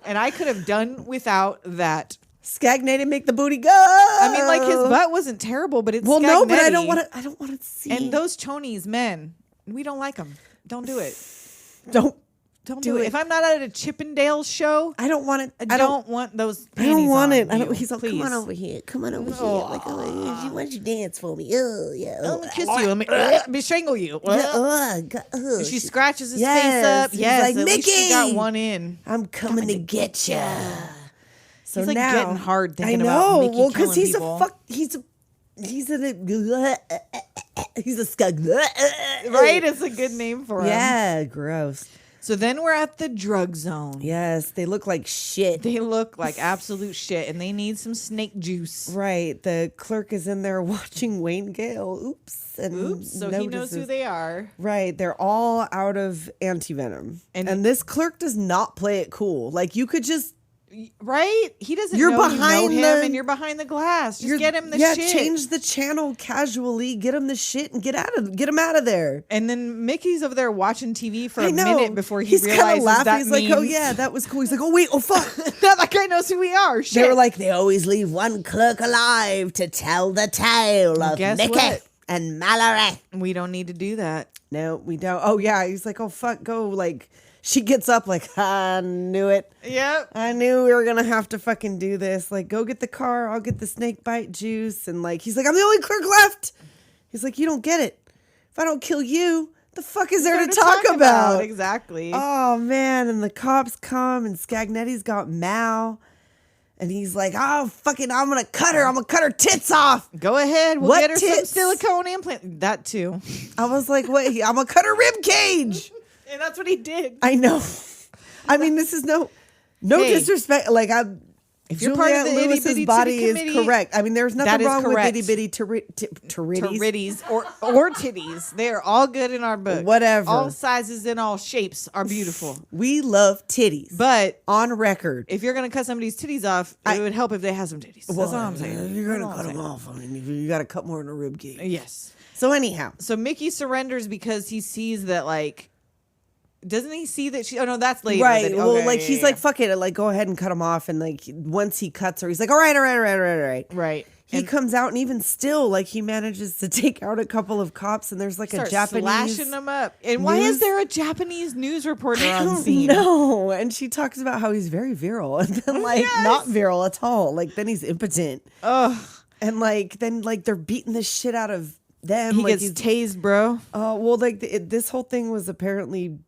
C: and I could have done without that.
D: Scagnetti, make the booty go.
C: I mean, like his butt wasn't terrible, but it's
D: Well, no, but I don't
C: Scagnetti.
D: want to. I don't want to see.
C: And those chonies, men, we don't like them. Don't do it.
D: don't.
C: Don't
D: Do
C: do, it.
D: it.
C: If I'm not at a Chippendale show,
D: I don't want it.
C: I don't want those.
D: I don't
C: panties
D: want
C: on
D: it. I don't.
C: you,
D: He's like,
C: please.
D: come on over here. Come on over here. Like, oh, why don't you dance for me? Oh, yeah.
C: Let me kiss you. Let me strangle you. She scratches his
D: Yes.
C: face up.
D: He's
C: Yes,
D: like,
C: at least she got
D: "Mickey!"
C: one in.
D: I'm coming to get ya. So
C: He's like
D: now,
C: getting hard thinking
D: I know.
C: about Mickey
D: Well, because
C: killing
D: he's
C: people.
D: a fuck. He's a skug.
C: Right? It's a good name for him.
D: Yeah, gross.
C: So then we're at the drug zone.
D: Yes, they look like shit.
C: They look like absolute shit, and they need some snake juice.
D: Right. The clerk is in there watching Waaayne Gaaayle. Oops. And
C: Oops. So he knows who
D: notices-
C: they are.
D: Right. They're all out of anti-venom.
C: And-
D: And this clerk does not play it cool. Like you could just
C: Right? He doesn't
D: You're
C: know
D: behind
C: you know him,
D: the-
C: and you're behind the glass. Just
D: you're-
C: get him the
D: yeah,
C: shit.
D: change the channel casually, get him the shit and get him out of there.
C: And then Mickey's over there watching TV for
D: I
C: a
D: know.
C: minute before he
D: He's kinda
C: realizes
D: laughing.
C: that
D: He's
C: means
D: like, oh yeah, that was cool. He's like, oh wait, oh fuck.
C: now that guy knows who we are. Shit.
D: They were like, they always leave one clerk alive to tell the tale of
C: Guess
D: Mickey
C: what?
D: and Mallory.
C: we don't need to do that.
D: No, we don't. Oh yeah, he's like, oh fuck, go. Like she gets up like, I knew it.
C: Yep.
D: I knew we were gonna have to fucking do this. Like, go get the car. I'll get the snake bite juice. And like, he's like, I'm the only clerk left. He's like, you don't get it. If I don't kill you, the fuck is there to talk about?
C: Exactly.
D: Oh man, and the cops come and Scagnetti's got Mal. And he's like, oh fucking, I'm gonna cut her. I'm gonna cut her tits off.
C: Go ahead. We'll
D: What
C: get her
D: tits?
C: some silicone implant. That too.
D: I was like, wait, I'm gonna cut her rib cage.
C: And that's what he did.
D: I know. I mean, this is no
C: Hey.
D: disrespect. Like
C: If you're part of the itty
D: Lewis's
C: bitty
D: body
C: titty
D: is
C: committee,
D: correct. I mean, there's
C: that
D: nothing
C: is
D: wrong with
C: correct.
D: itty bitty titties.
C: Titties or titties. They are all good in our book.
D: Whatever.
C: All sizes and all shapes are beautiful.
D: We love titties.
C: But
D: on record,
C: if you're gonna cut somebody's titties off, it would help if they have some titties. That's all I'm saying.
D: You're gonna cut them off. I mean, you got to cut more in a rib cage.
C: Yes.
D: So anyhow,
C: So Mickey surrenders because he sees that, like, doesn't he see that she? Oh no, that's later.
D: right?
C: That,
D: Well,
C: okay,
D: like
C: yeah,
D: he's
C: yeah,
D: like, fuck it, like go ahead and cut him off. And like once he cuts her, he's like, all right.
C: right.
D: He
C: And
D: comes out and even still, like he manages to take out a couple of cops. And there's like a
C: starts
D: Japanese.
C: slashing them up. And why is
D: news-
C: there a Japanese news reporter
D: I
C: on
D: don't
C: scene?
D: know. And she talks about how he's very virile, and then like not virile at all. Like then he's impotent.
C: Ugh.
D: And like then like they're beating the shit out of them.
C: He
D: like
C: gets tased, bro.
D: well, like this whole thing was apparently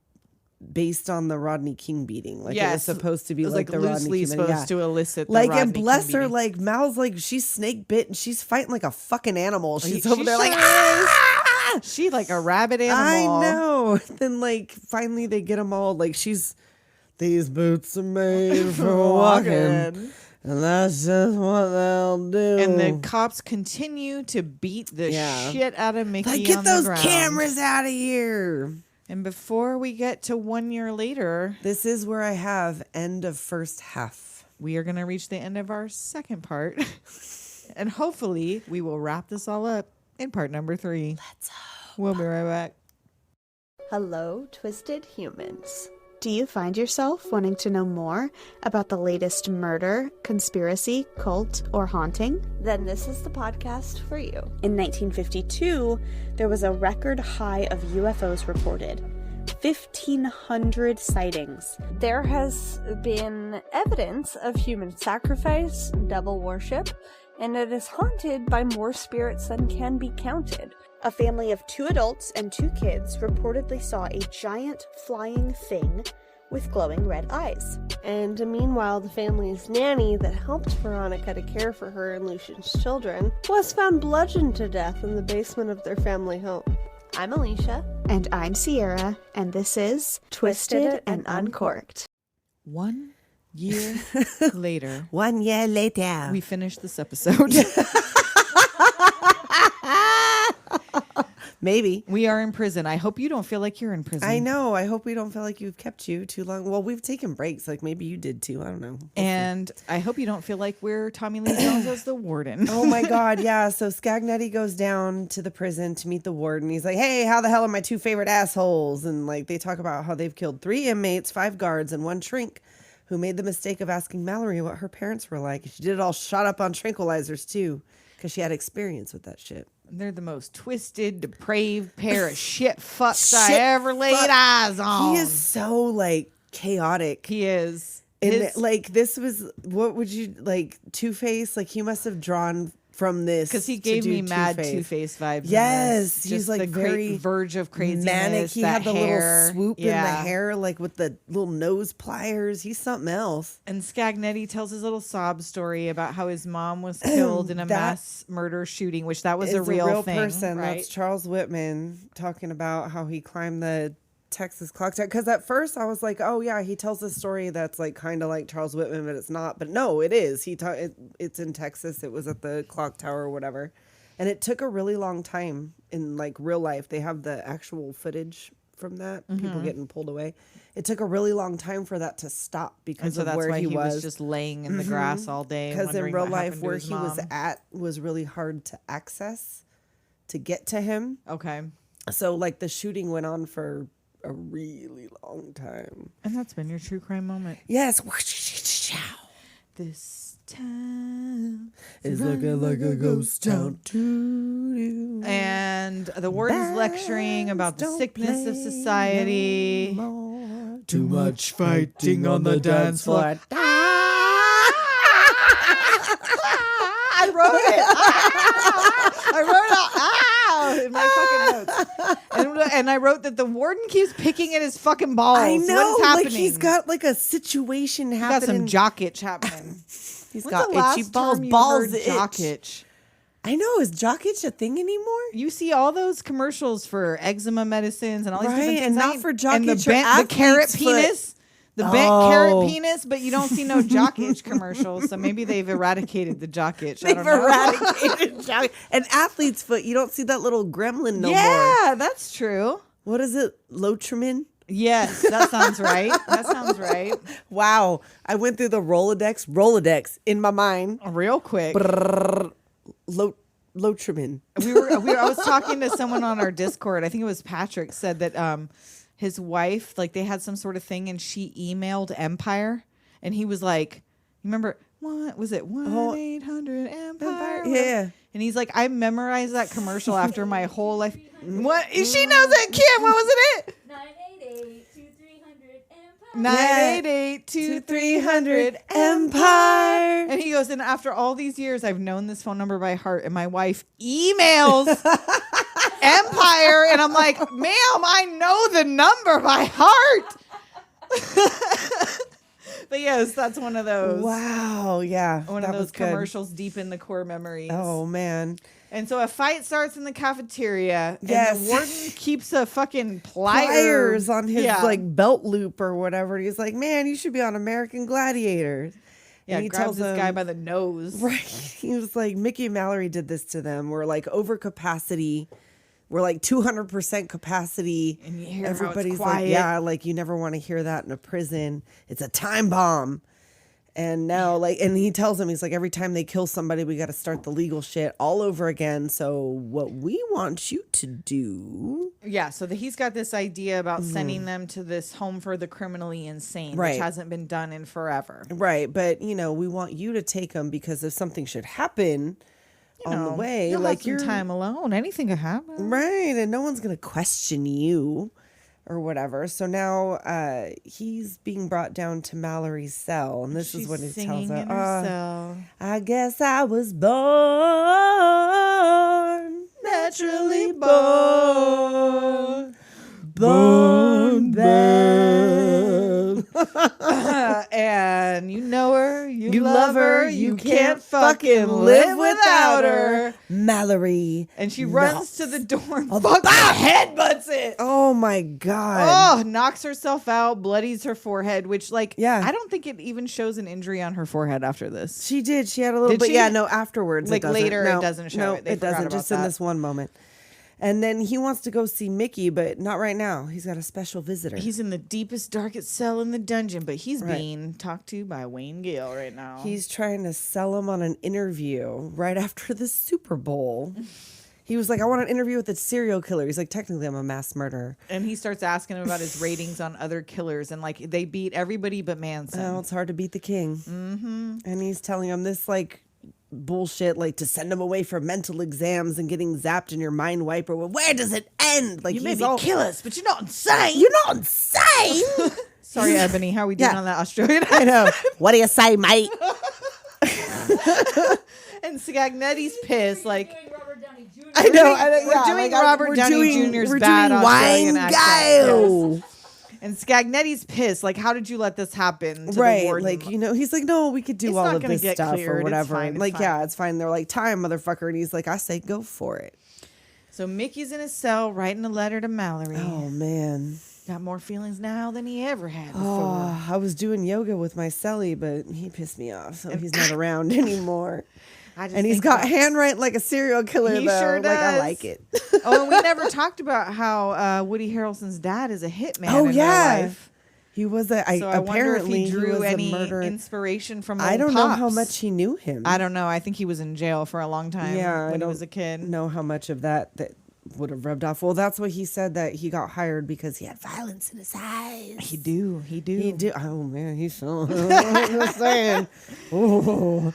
D: based on the Rodney King beating. Like it was
C: Yes.
D: supposed to be
C: It was
D: like the
C: loosely
D: Rodney King
C: supposed to elicit the
D: like and
C: Rodney
D: bless
C: King
D: her,
C: beating.
D: like Mal's like she's snake bit and she's fighting like a fucking animal. She's
C: She
D: over there like
C: sure
D: ah!
C: She like a rabid animal.
D: I know. Then like finally they get them all like these boots are made for walking. And that's just what they'll do.
C: And the cops continue to beat the shit out of Mickey
D: like,
C: on
D: get
C: the
D: those
C: ground.
D: cameras out of here.
C: And before we get to 1 year later,
D: This is where I have end of first half.
C: we are going to reach the end of our second part. And hopefully we will wrap this all up in part number 3. Let's hope. We'll be right back.
F: Hello, twisted humans.
G: Do you find yourself wanting to know more about the latest murder, conspiracy, cult, or haunting?
F: Then this is the podcast for you.
G: In 1952, there was a record high of UFOs reported. 1,500 sightings.
F: There has been evidence of human sacrifice, devil worship, and it is haunted by more spirits than can be counted.
G: A family of 2 adults and 2 kids reportedly saw a giant flying thing with glowing red eyes.
F: And meanwhile, the family's nanny that helped Veronica to care for her and Lucian's children was found bludgeoned to death in the basement of their family home. I'm Alicia.
G: And I'm Sierra, and this is Twisted and Uncorked.
C: 1 year later,
D: 1 year later.
C: we finished this episode.
D: Maybe.
C: We are in prison. I hope you don't feel like you're in prison.
D: I know. I hope we don't feel like we've kept you too long. Well, we've taken breaks. Like maybe you did too. I don't know. We'll see.
C: And I hope you don't feel like we're Tommy Lee Jones as the warden.
D: Oh my God, yeah. So Scagnetti goes down to the prison to meet the warden. He's like, hey, how the hell are my 2 favorite assholes? And like they talk about how they've killed 3 inmates, 5 guards, and 1 shrink who made the mistake of asking Mallory what her parents were like. She did it all shot up on tranquilizers too, because she had experience with that shit.
C: They're the most twisted, depraved pair of shit fucks I
D: Shit
C: ever laid
D: fuck.
C: eyes on.
D: He is so like chaotic.
C: He is.
D: And like this was, what would you like, Two-Face? Like he must have drawn from this
C: Because he gave me mad Two-Face vibes. in
D: Yes,
C: this.
D: he's
C: Just
D: like
C: the
D: very
C: verge of craziness.
D: manic. He
C: that
D: had the
C: hair.
D: little swoop in the
C: Yeah.
D: hair, like with the little nose pliers. He's something else.
C: And Scagnetti tells his little sob story about how his mom was killed in a
D: That
C: mass murder shooting, which that was
D: It's
C: a real thing,
D: person.
C: right?
D: That's Charles Whitman talking about how he climbed the Texas clock tower. Because at first I was like, oh yeah, he tells a story that's like kind of like Charles Whitman, but it's not. But no, it is. It's in Texas. It was at the clock tower or whatever. And it took a really long time in like real life. They have the actual footage from that, people getting pulled away. It took a really long time for that to stop
C: And
D: because
C: so
D: of
C: that's
D: where
C: why
D: he was.
C: just laying in the grass all day.
D: Because in
C: wondering
D: real
C: what
D: life,
C: happened to
D: where
C: his
D: he was
C: mom.
D: at was really hard to access to get to him.
C: Okay.
D: So like the shooting went on for a really long time.
C: And that's been your true crime moment.
D: Yes.
C: This time
D: It's looking like a ghost town.
C: And the warden's lecturing about the sickness of society.
D: Too much fighting on the dance floor.
C: I wrote it. I wrote it in my fucking notes. And I wrote that the warden keeps picking at his fucking balls.
D: I know.
C: What is happening?
D: Like he's got like a situation
C: He's got some
D: happening.
C: jock itch happening.
D: He's
C: When's
D: got
C: the last
D: itchy balls.
C: time you
D: Balls
C: heard
D: itch.
C: jock itch.
D: I know. Is jock itch a thing anymore?
C: You see all those commercials for eczema medicines and all these different
D: Right,
C: things.
D: and not for jock
C: and
D: itch
C: the
D: or
C: carrot
D: athlete's foot.
C: penis. The bent carrot penis, but you don't see no jock itch commercials, so maybe they've eradicated the jock itch. I don't know.
D: Eradicated jock. An athlete's foot. You don't see that little gremlin no more.
C: Yeah, that's true.
D: What is it? Lotrimin?
C: Yes, that sounds right. That sounds right.
D: Wow. I went through the Rolodex in my mind.
C: Real quick.
D: Lotrimin.
C: I was talking to someone on our Discord. I think it was Patrick said that his wife, like they had some sort of thing and she emailed Empire and he was like, remember, what was it? 1-800-EMPIRE?
D: Yeah.
C: And he's like, I memorized that commercial after my whole life. What? She knows it, Kim. What was it? 988-2300
D: Empire.
C: And he goes, and after all these years, I've known this phone number by heart, and my wife emails Empire, and I'm like, ma'am, I know the number by heart. But yes, that's one of those.
D: Wow, yeah.
C: One of those commercials deep in the core memories.
D: Oh, man.
C: And so a fight starts in the cafeteria.
D: Yes.
C: And the warden keeps a fucking
D: pliers on his like belt loop or whatever. And he's like, man, you should be on American Gladiators.
C: Yeah,
D: and he
C: grabs
D: tells
C: this
D: him,
C: guy by the nose.
D: Right. He was like, Mickey and Mallory did this to them. We're like over capacity. We're like 200% capacity.
C: And you hear
D: everybody's
C: how it's quiet.
D: like, yeah, like you never want to hear that in a prison. It's a time bomb. And now, like, and he tells him, he's like, every time they kill somebody, we got to start the legal shit all over again. So what we want you to do.
C: Yeah. So he's got this idea about sending them to this home for the criminally insane,
D: Right.
C: which hasn't been done in forever.
D: Right. But, you know, we want you to take them because if something should happen on the way,
C: you'll
D: like
C: have some time alone. Anything could happen.
D: Right. And no one's going to question you or whatever. So now he's being brought down to Mallory's cell. And this is what he tells her.
C: In her cell.
D: I guess I was born, naturally born, born bad.
C: And you know her, you love her, you can't fucking live without her.
D: Mallory.
C: And she runs to the door and
D: Oh,
C: fucking headbutts it.
D: Oh my God.
C: Oh, knocks herself out, bloodies her forehead, which
D: Yeah.
C: I don't think it even shows an injury on her forehead after this.
D: She did. She had a little
C: Did
D: bit.
C: she?
D: Yeah, no, afterwards.
C: Like
D: it doesn't.
C: later,
D: No,
C: it doesn't show
D: no,
C: it. They
D: it
C: forgot
D: doesn't.
C: about
D: Just in
C: that.
D: this one moment. And then he wants to go see Mickey, but not right now. He's got a special visitor.
C: He's in the deepest, darkest cell in the dungeon, but he's being talked to by Waaayne Gaaayle right now.
D: He's trying to sell him on an interview right after the Super Bowl. He was like, I want an interview with a serial killer. He's like, technically, I'm a mass murderer.
C: And he starts asking him about his ratings on other killers, and like they beat everybody but Manson.
D: Well, it's hard to beat the king. Mm-hmm. And he's telling him this like bullshit, like to send him away for mental exams and getting zapped in your mind wiper. Well, where does it end? Like
C: You may
D: he's
C: be
D: all
C: killers, but you're not insane.
D: You're not insane.
C: Sorry, Ebony. How are we doing
D: Yeah.
C: on that Australian
D: I know. What do you say, mate?
C: And Scagnetti's pissed. Like,
E: Doing Robert Downey Jr.
D: I know.
C: We're doing Robert Downey Jr.'s bad Australian
D: Waaayne
C: accent.
D: Gaaayle.
C: and Scagnetti's pissed. Like, how did you let this happen to the
D: Right.
C: warden?
D: Like, you know, he's like, no, we could do
C: It's
D: all
C: not
D: of
C: gonna
D: this
C: get
D: stuff
C: cleared.
D: or
C: It's
D: whatever.
C: fine,
D: And
C: it's
D: like,
C: fine.
D: yeah, it's fine. They're like, time, motherfucker. And he's like, I say, go for it.
C: So Mickey's in his cell writing a letter to Mallory.
D: Oh, man.
C: Got more feelings now than he ever had before.
D: Oh, I was doing yoga with my celly, but he pissed me off. So he's not around anymore.
C: I just
D: And he's
C: think
D: got
C: that-
D: handwriting like a serial killer,
C: He
D: though.
C: sure
D: Like, I
C: does.
D: like it.
C: Oh, and we never talked about how Woody Harrelson's dad is a hitman.
D: Oh,
C: in
D: yeah.
C: real life.
D: He was
C: So I wonder if
D: apparently
C: he drew
D: was
C: any
D: a murderer.
C: inspiration from
D: I
C: old
D: don't know how
C: Pops.
D: much he knew him.
C: I don't know. I think he was in jail for a long time
D: I
C: when he
D: don't
C: was a kid.
D: know how much of that would have rubbed off. Well, that's what he said, that he got hired because he had violence in his eyes.
C: He do.
D: He did. Oh man, he's so. I'm just saying. Oh.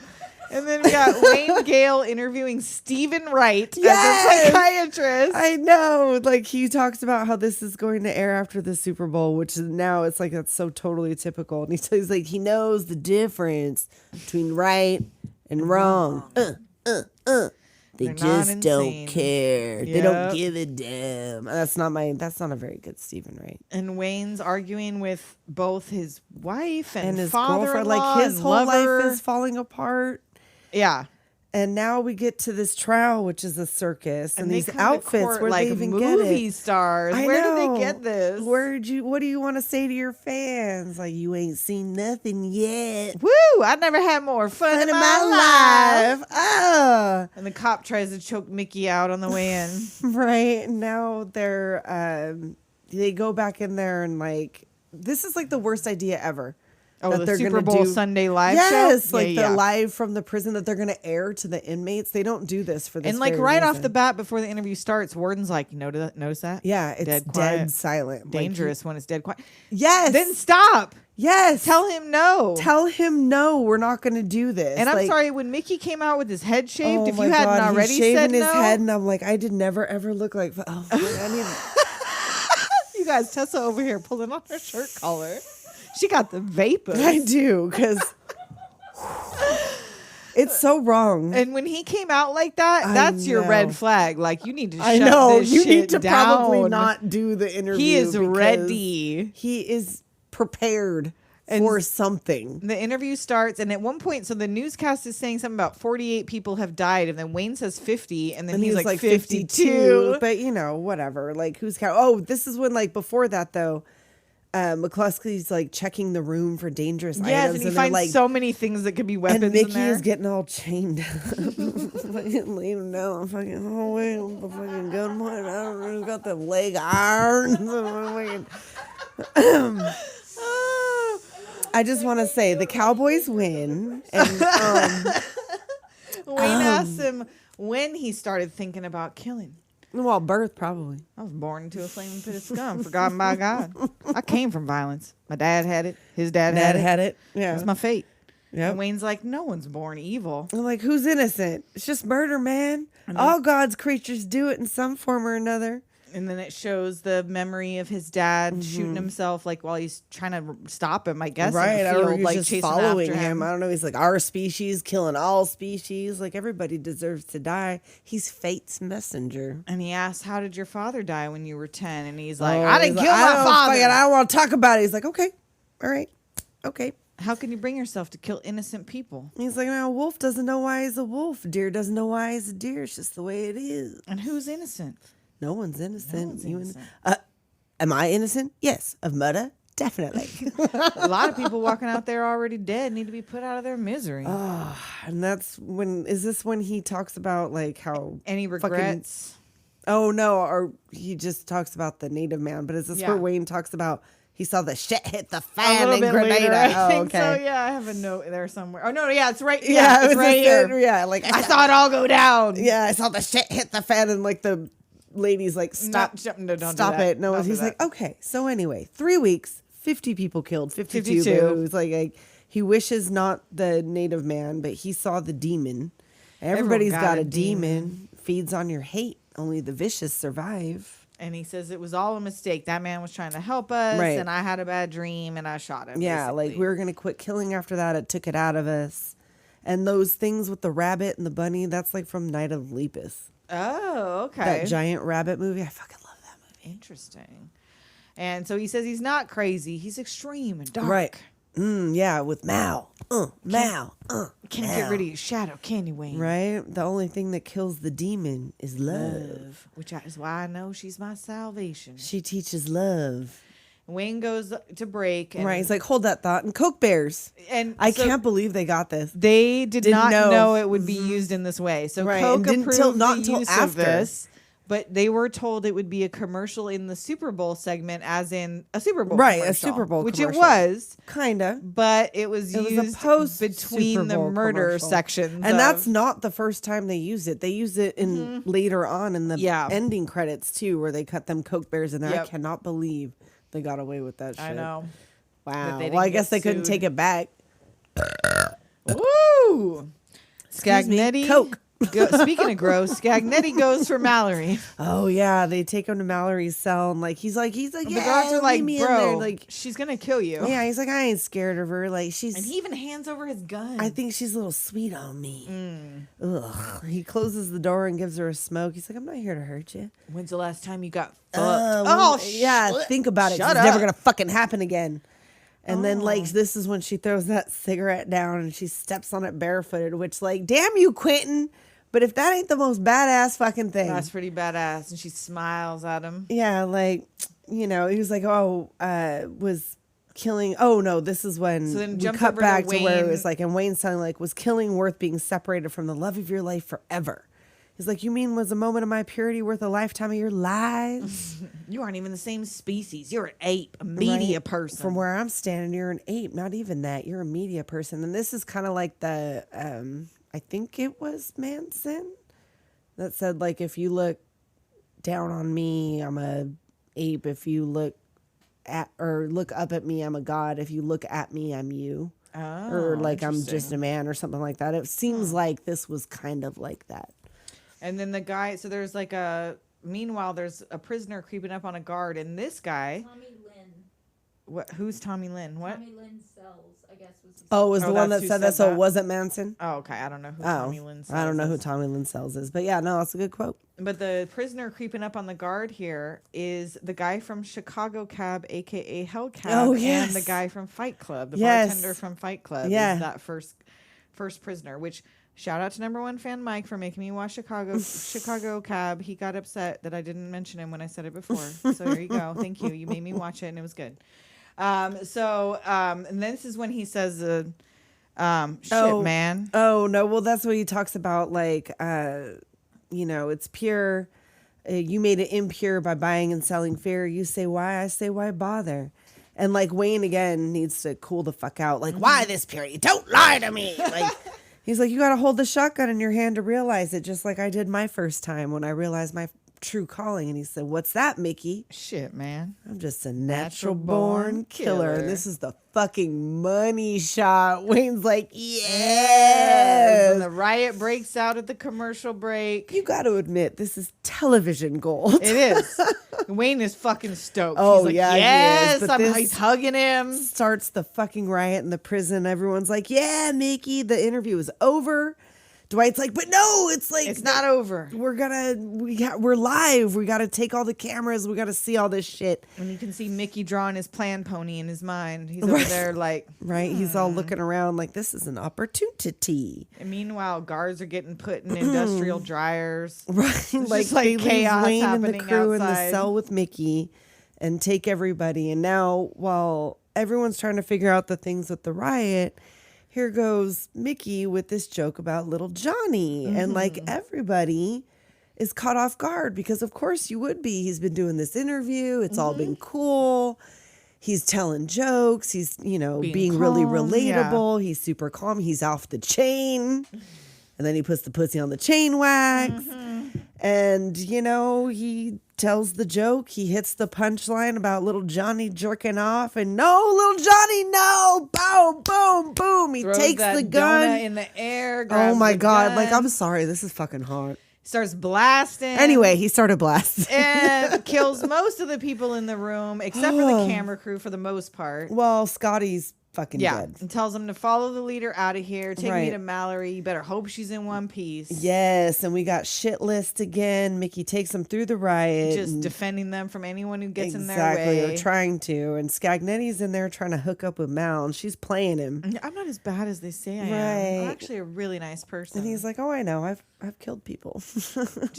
C: And then we got Waaayne Gaaayle interviewing Stephen Wright as
D: Yes!
C: a psychiatrist.
D: I know. Like, he talks about how this is going to air after the Super Bowl, which is now it's like that's so totally typical. And he's like, he knows the difference between right and wrong. They
C: They're not
D: just don't
C: insane.
D: care. They don't
C: Yep.
D: give a damn. That's not a very good Stephen Wright.
C: And Wayne's arguing with both his wife and,
D: And his
C: father-in-law
D: girlfriend, like his
C: and
D: whole
C: lover.
D: life is falling apart.
C: Yeah.
D: And now we get to this trial, which is a circus, and
C: they
D: these
C: come to
D: outfits.
C: court
D: Where
C: like
D: they even
C: movie
D: get it?
C: stars.
D: I
C: Where did
D: know.
C: they get this?
D: What do you want to say to your fans? Like, you ain't seen nothing yet.
C: Woo! I never had more fun in
D: In
C: my life.
D: life.
C: And the cop tries to choke Mickey out on the way in.
D: Right. Now they go back in there and like, this is like the worst idea ever.
C: Oh,
D: that
C: the
D: they're
C: Super
D: gonna
C: Bowl
D: do-
C: Sunday live show?
D: Yes, like
C: Yeah.
D: the live from the prison that they're going to air to the inmates. They don't do this for this.
C: And like
D: very
C: right off
D: reason.
C: the bat before the interview starts, Warden's like, notice that?
D: Yeah, it's
C: Dead
D: dead,
C: quiet.
D: silent.
C: Dangerous when it's dead quiet.
D: Yes.
C: Then stop.
D: Yes.
C: Tell him no.
D: Tell him no. We're not going to do this.
C: And I'm
D: Like,
C: sorry, when Mickey came out with his head shaved,
D: oh
C: if
D: my
C: you hadn't
D: God,
C: already
D: he's shaving
C: said
D: his
C: no,
D: head, and I'm like, I did never ever look like. Oh, I need.
C: you guys, Tessa over here pulling on her shirt collar. She got the vapors.
D: I do because it's so wrong.
C: And when he came out like that,
D: I
C: that's your
D: know.
C: red flag. Like, you need to
D: I
C: shut
D: know
C: this
D: you
C: shit
D: need to
C: down.
D: probably not do the interview.
C: He is
D: because
C: ready.
D: He is prepared for something.
C: The interview starts, and at one point, so the newscast is saying something about 48 people have died, and then Wayne says 50, and then
D: And
C: he's
D: he's
C: like 52.
D: But you know, whatever. Like, who's count? Oh, this is when, like, before that though, McCluskey's like checking the room for dangerous
C: Yes,
D: items,
C: and he
D: they're
C: finds
D: like,
C: so many things that could be weapons
D: and Mickey
C: in there.
D: is getting all chained up. Fucking leave him down the fucking hallway. The fucking gun point. I don't know who's got the leg irons. I just want to say the Cowboys win, and
C: Wayne asks him when he started thinking about killing.
D: well, birth probably.
C: I was born into a flaming pit of scum, forgotten by God. I came from violence. My dad had it. His dad had it.
D: Yeah,
C: That's my fate.
D: Yep.
C: And Wayne's like, no one's born evil.
D: I'm like, who's innocent? It's just murder, man. All God's creatures do it in some form or another.
C: And then it shows the memory of his dad
D: Mm-hmm.
C: shooting himself, like while he's trying to stop him, I guess.
D: Right,
C: in the
D: I don't know,
C: field,
D: he's
C: like
D: just
C: chasing
D: following
C: after
D: him. I don't know. He's like, our species killing all species. Like, everybody deserves to die. He's fate's messenger.
C: And he asks, how did your father die when you were 10? And he's like,
D: Oh,
C: I didn't
D: he's
C: kill
D: like,
C: my father.
D: I don't want to talk about it. He's like, okay, all right, okay.
C: How can you bring yourself to kill innocent people?
D: He's like, no, a wolf doesn't know why he's a wolf. Deer doesn't know why he's a deer. It's just the way it is.
C: And who's innocent?
D: No one's innocent.
C: one's
D: You
C: innocent.
D: Am I innocent? Yes. Of murder? Definitely.
C: A lot of people walking out there already dead need to be put out of their misery.
D: And that's when, is this when he talks about like how
C: Any
D: fucking-
C: regrets?
D: Oh no, or he just talks about the native man. But is this
C: Yeah.
D: where Wayne talks about he saw the shit hit the
C: A
D: fan
C: little
D: in
C: bit
D: Grenada?
C: later, I
D: Oh,
C: think
D: okay.
C: so. Yeah, I have a note there somewhere. Oh no, yeah, it's right.
D: Yeah,
C: Yeah,
D: it
C: it's
D: was
C: right
D: just-
C: here.
D: Yeah, like
C: I saw it all go down.
D: Yeah, I saw the shit hit the fan, and like the lady's like, stop,
C: No, don't do
D: stop
C: that.
D: it. No,
C: Don't do
D: he's
C: that.
D: like, okay. So anyway, 3 weeks, 50 people killed, 52.
C: 52.
D: But it was like he wishes not the native man, but he saw the demon. Everybody's got a demon. Feeds on your hate. Only the vicious survive.
C: And he says it was all a mistake. That man was trying to help us,
D: Right.
C: and I had a bad dream, and I shot him.
D: Yeah, like
C: basically.
D: we were gonna quit killing after that. It took it out of us. And those things with the rabbit and the bunny, that's like from Night of Lepus.
C: Oh, okay.
D: That giant rabbit movie. I fucking love that movie.
C: Interesting. And so he says he's not crazy. He's extreme and dark.
D: Right. Yeah, with Mal. Mal.
C: Can't get rid of your shadow, can you, Wayne?
D: Right? The only thing that kills the demon is love.
C: Which is why I know she's my salvation.
D: She teaches love.
C: Wayne goes to break. And,
D: Right. He's like, hold that thought. And Coke Bears.
C: and
D: I
C: so
D: can't believe they got this.
C: They did
D: Didn't
C: not
D: know.
C: know it would be used in this way. So
D: Right,
C: Coke
D: and didn't
C: approved
D: till- not
C: the
D: until
C: use of
D: after.
C: this, but they were told it would be a commercial in the Super Bowl segment, as in a Super Bowl
D: Right, a
C: commercial,
D: Super Bowl
C: which
D: commercial.
C: it was,
D: Kinda.
C: but it was
D: It was
C: used
D: a post
C: between
D: Super
C: the
D: Bowl
C: murder
D: commercial.
C: sections.
D: And
C: of-
D: that's not the first time they use it. They use it in later on in the
C: Yeah.
D: ending credits too, where they cut them Coke Bears in there. I
C: Yep.
D: cannot believe they got away with that shit.
C: I know.
D: Wow.
C: they
D: Well, I
C: didn't
D: guess
C: get
D: they couldn't
C: sued.
D: take it back.
C: Woo!
D: Excuse me,
C: Scagnetti.
D: Coke.
C: Speaking of gross, Scagnetti goes for Mallory.
D: Oh yeah, they take him to Mallory's cell and like he's like
C: The
D: yeah,
C: guards are
D: leave
C: like,
D: me in there.
C: bro,
D: Like
C: she's gonna kill you.
D: yeah, he's like I ain't scared of her. Like she's
C: And he even hands over his gun.
D: I think she's a little sweet on me.
C: Mm.
D: Ugh. He closes the door and gives her a smoke. He's like, I'm not here to hurt you.
C: When's the last time you got fucked?
D: Oh, yeah.
C: shit.
D: Think about it. 'cause
C: Shut
D: it's never
C: up.
D: gonna fucking happen again. And then, like, this is when she throws that cigarette down and she steps on it barefooted, which, like, damn you, Quentin. But if that ain't the most badass fucking thing.
C: That's pretty badass. And she smiles at him.
D: Yeah, like, he was like, was killing. Oh, no, this is when
C: So then
D: we
C: jump
D: cut
C: over
D: back
C: to
D: to where it
C: Waaayne.
D: was like, and Wayne's telling, like, was killing worth being separated from the love of your life forever? He's like, you mean was a moment of my purity worth a lifetime of your lives?
C: You aren't even the same species. You're an ape, a media
D: Right?
C: person.
D: From where I'm standing, you're an ape. Not even that. You're a media person. And this is kind of like the, I think it was Manson that said, like, if you look down on me, I'm a ape. If you look up at me, I'm a god. If you look at me, I'm you. Or like I'm just a man or something like that. It seems like this was kind of like that.
C: And then the guy, so there's like meanwhile, there's a prisoner creeping up on a guard. And this guy,
E: Tommy Lynn.
C: who's Tommy Lynn? What?
E: Tommy Lynn Sells, I guess was his
D: Oh, it was the one
C: that's
D: that
C: who
D: said that,
C: said
D: so
C: that?
D: it wasn't Manson?
C: Oh, okay. I don't know who
D: Oh,
C: Tommy Lynn
D: I don't know who
C: is.
D: Tommy Lynn Sells is. But yeah, no, that's a good quote.
C: But the prisoner creeping up on the guard here is the guy from Chicago Cab, aka Hell Cab,
D: Oh,
C: and
D: yes.
C: the guy from Fight Club, the
D: Yes.
C: bartender from Fight Club.
D: Yeah.
C: Is that first prisoner. Which shout out to number one fan Mike for making me watch Chicago Cab. He got upset that I didn't mention him when I said it before. So there you go. Thank you. You made me watch it, and it was good. And this is when he says, "Shit, man."
D: Oh, no. Well, that's what he talks about. Like, it's pure. You made it impure by buying and selling fear. You say why? I say why bother? And like Waaayne again needs to cool the fuck out. Like, why this purity? Don't lie to me. Like, he's like, you got to hold the shotgun in your hand to realize it, just like I did my first time when I realized my true calling. And he said, what's that, Mickey?
C: Shit, man.
D: I'm just a natural
C: born
D: born killer.
C: killer.
D: This is the fucking money shot. Wayne's like,
C: And
D: yes.
C: the riot breaks out at the commercial break.
D: You got to admit, this is television gold.
C: It is. Wayne is fucking stoked.
D: Oh,
C: He's like,
D: yeah, he is,
C: yes.
D: but this-
C: He's hugging him.
D: Starts the fucking riot in the prison. Everyone's like, yeah, Mickey, the interview is over. Dwight's like, but no, it's like,
C: It's not over.
D: we're live. We got to take all the cameras. We got to see all this shit.
C: And you can see Mickey drawing his plan pony in his mind. He's over there like,
D: Right? He's all looking around like, this is an opportunity.
C: and meanwhile, guards are getting put in industrial dryers.
D: Right?
C: like
D: they leave
C: chaos
D: Wayne and the
C: happening
D: crew in the
C: outside.
D: cell with Mickey and take everybody. And now, while everyone's trying to figure out the things with the riot, here goes Mickey with this joke about little Johnny. And like everybody is caught off guard because of course you would be. He's been doing this interview. It's all been cool. He's telling jokes. He's, being really
C: calm,
D: relatable. He's super calm. He's off the chain. And then he puts the pussy on the chain wax. And, he tells the joke. He hits the punchline about little Johnny jerking off. And no, little Johnny, no. Boom, boom, boom. He
C: Throws
D: takes
C: that
D: the gun.
C: donut in the air.
D: Oh,
C: grabs
D: my
C: the
D: God. Like,
C: gun,
D: I'm sorry. This is fucking hot.
C: starts blasting.
D: Anyway, he started blasting.
C: and kills most of the people in the room except for the camera crew for the most part.
D: Well, Scotty's fucking dead.
C: And tells them to follow the leader out of here. Take me
D: Right.
C: to Mallory. You better hope she's in one piece.
D: Yes, and we got shit list again. Mickey takes them through the riot.
C: Just
D: and-
C: defending them from anyone who gets in their
D: exactly,
C: way.
D: or trying to. And Scagnetti's in there trying to hook up with Mal, and she's playing him.
C: I'm not as bad as they say I am.
D: Right.
C: I'm actually a really nice person.
D: And he's like, "Oh, I know. I've killed people.
C: She's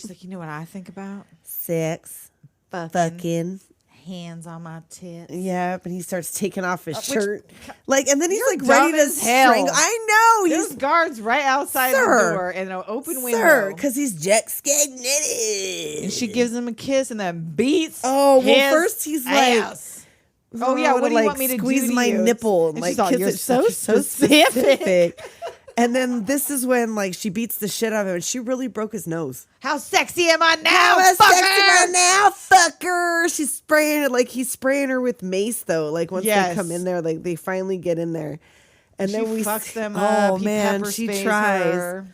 C: like, you know what I think about?
D: Sex,
C: Fucking
D: fucking."
C: hands on my tits.
D: Yeah, but he starts taking off his shirt, and then he's
C: You're
D: like ready
C: dumb
D: to
C: as hell.
D: strangle. I know
C: There's
D: he's
C: guards right outside
D: Sir.
C: the door and an open window.
D: sir, because he's Jack Scagnetti.
C: And she gives him a kiss and then beats.
D: Oh, well,
C: his
D: first he's like,
C: ass. Oh yeah, what do you want me to
D: squeeze
C: do to
D: my
C: you?
D: nipple and
C: And
D: like
C: she's all,
D: kiss
C: "You're
D: it
C: so
D: so specific. And then this is when like she beats the shit out of him, and she really broke his nose.
C: How sexy am I now,
D: How
C: fucker?
D: sexy right now, fucker. She's spraying it like he's spraying her with mace though. Like once
C: Yes.
D: they come in there, like they finally get in there, and
C: She
D: then we
C: fucks them
D: oh
C: up. He
D: man,
C: pepper
D: she
C: sprays
D: tries.
C: her.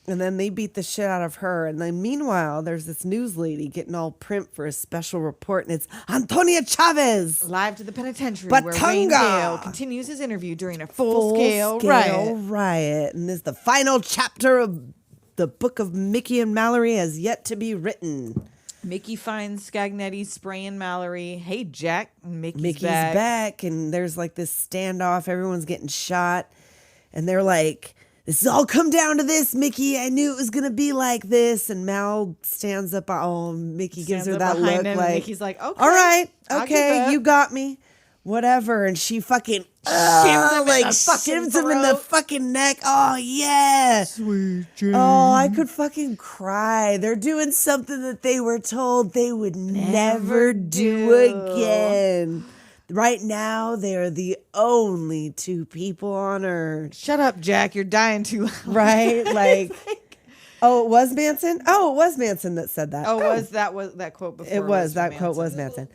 D: And then they beat the shit out of her. And then meanwhile, there's this news lady getting all primp for a special report. And it's Antonia Chavez.
C: Live to the penitentiary where Waaayne
D: Batunga.
C: Gaaayle continues his interview during a full-scale riot.
D: riot. And this the final chapter of the book of Mickey and Mallory has yet to be written.
C: Mickey finds Scagnetti spraying Mallory. Hey, Jack. Mickey's
D: back.
C: back.
D: And there's like this standoff. Everyone's getting shot. And they're like, this has all come down to this, Mickey. I knew it was going to be like this. And Mal stands up. Oh, Mickey gives her that look like,
C: Mickey's like, okay.
D: all right.
C: I'll
D: Okay,
C: give up."
D: you got me. Whatever. And she fucking shivs him in the fucking neck. Oh, yeah.
C: Sweet Jane.
D: Oh, I could fucking cry. They're doing something that they were told they would never do again. Right now, they are the only two people on Earth.
C: Shut up, Jack. You're dying too loud.
D: Right? Like, oh, it was Manson? Oh, it was Manson that said that.
C: Was that quote before?
D: It was.
C: from
D: That quote was Manson.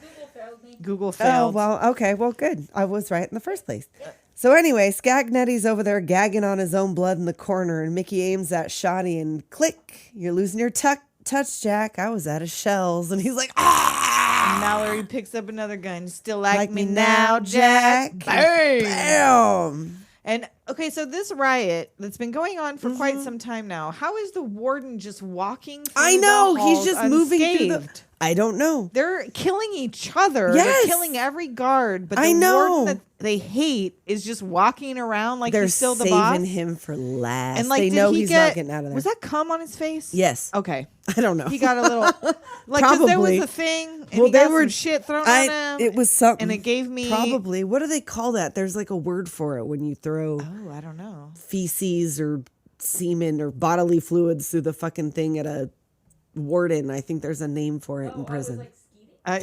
C: Google
D: Oh,
C: failed.
D: well, okay. Well, good. I was right in the first place. So anyway, Scagnetti's over there gagging on his own blood in the corner, and Mickey aims at Shoddy and click, you're losing your touch, Jack. I was out of shells. And he's like, ah!
C: Mallory picks up another gun. Still like me now, Jack.
D: Bang! Bam!
C: And okay, so this riot that's been going on for quite some time now, how is the warden just walking through
D: I know.
C: the
D: He's
C: halls
D: just moving through the...
C: unscathed?
D: I don't know.
C: They're killing each other.
D: Yes.
C: They're killing every guard. But
D: I
C: the
D: know.
C: warden that they hate is just walking around like
D: They're
C: he's still the
D: saving
C: boss.
D: him for last.
C: And like,
D: they
C: did
D: know
C: he
D: he's
C: get,
D: not getting out of there.
C: Was that cum on his face?
D: Yes.
C: Okay.
D: I don't know.
C: He got a little like because there was
D: Probably.
C: a thing and
D: Well,
C: he got
D: they were-
C: some shit thrown on him.
D: It was something.
C: and it gave me
D: Probably. What do they call that? There's like a word for it when you throw
C: Oh, I don't know.
D: feces or semen or bodily fluids through the fucking thing at a warden. I think there's a name for it in prison.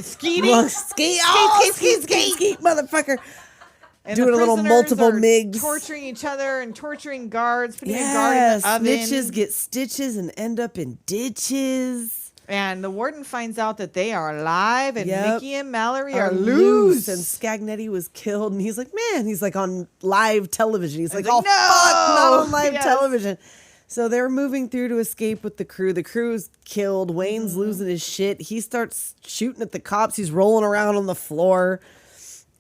C: Skeeting.
D: Well, skeet, motherfucker.
C: And
D: doing
C: the
D: a little
C: prisoners
D: multiple
C: are
D: migs.
C: torturing each other and torturing guards, putting a guard in
D: Yes,
C: the oven.
D: snitches get stitches and end up in ditches.
C: And the warden finds out that they are alive, and
D: Yep.
C: Mickey and Mallory are loose.
D: And Scagnetti was killed, and he's like, man, he's like on live television. He's like,
C: like,
D: oh,
C: no!
D: fuck, not on live
C: Yes.
D: television. So they're moving through to escape with the crew. The crew's killed. Wayne's losing his shit. He starts shooting at the cops. He's rolling around on the floor.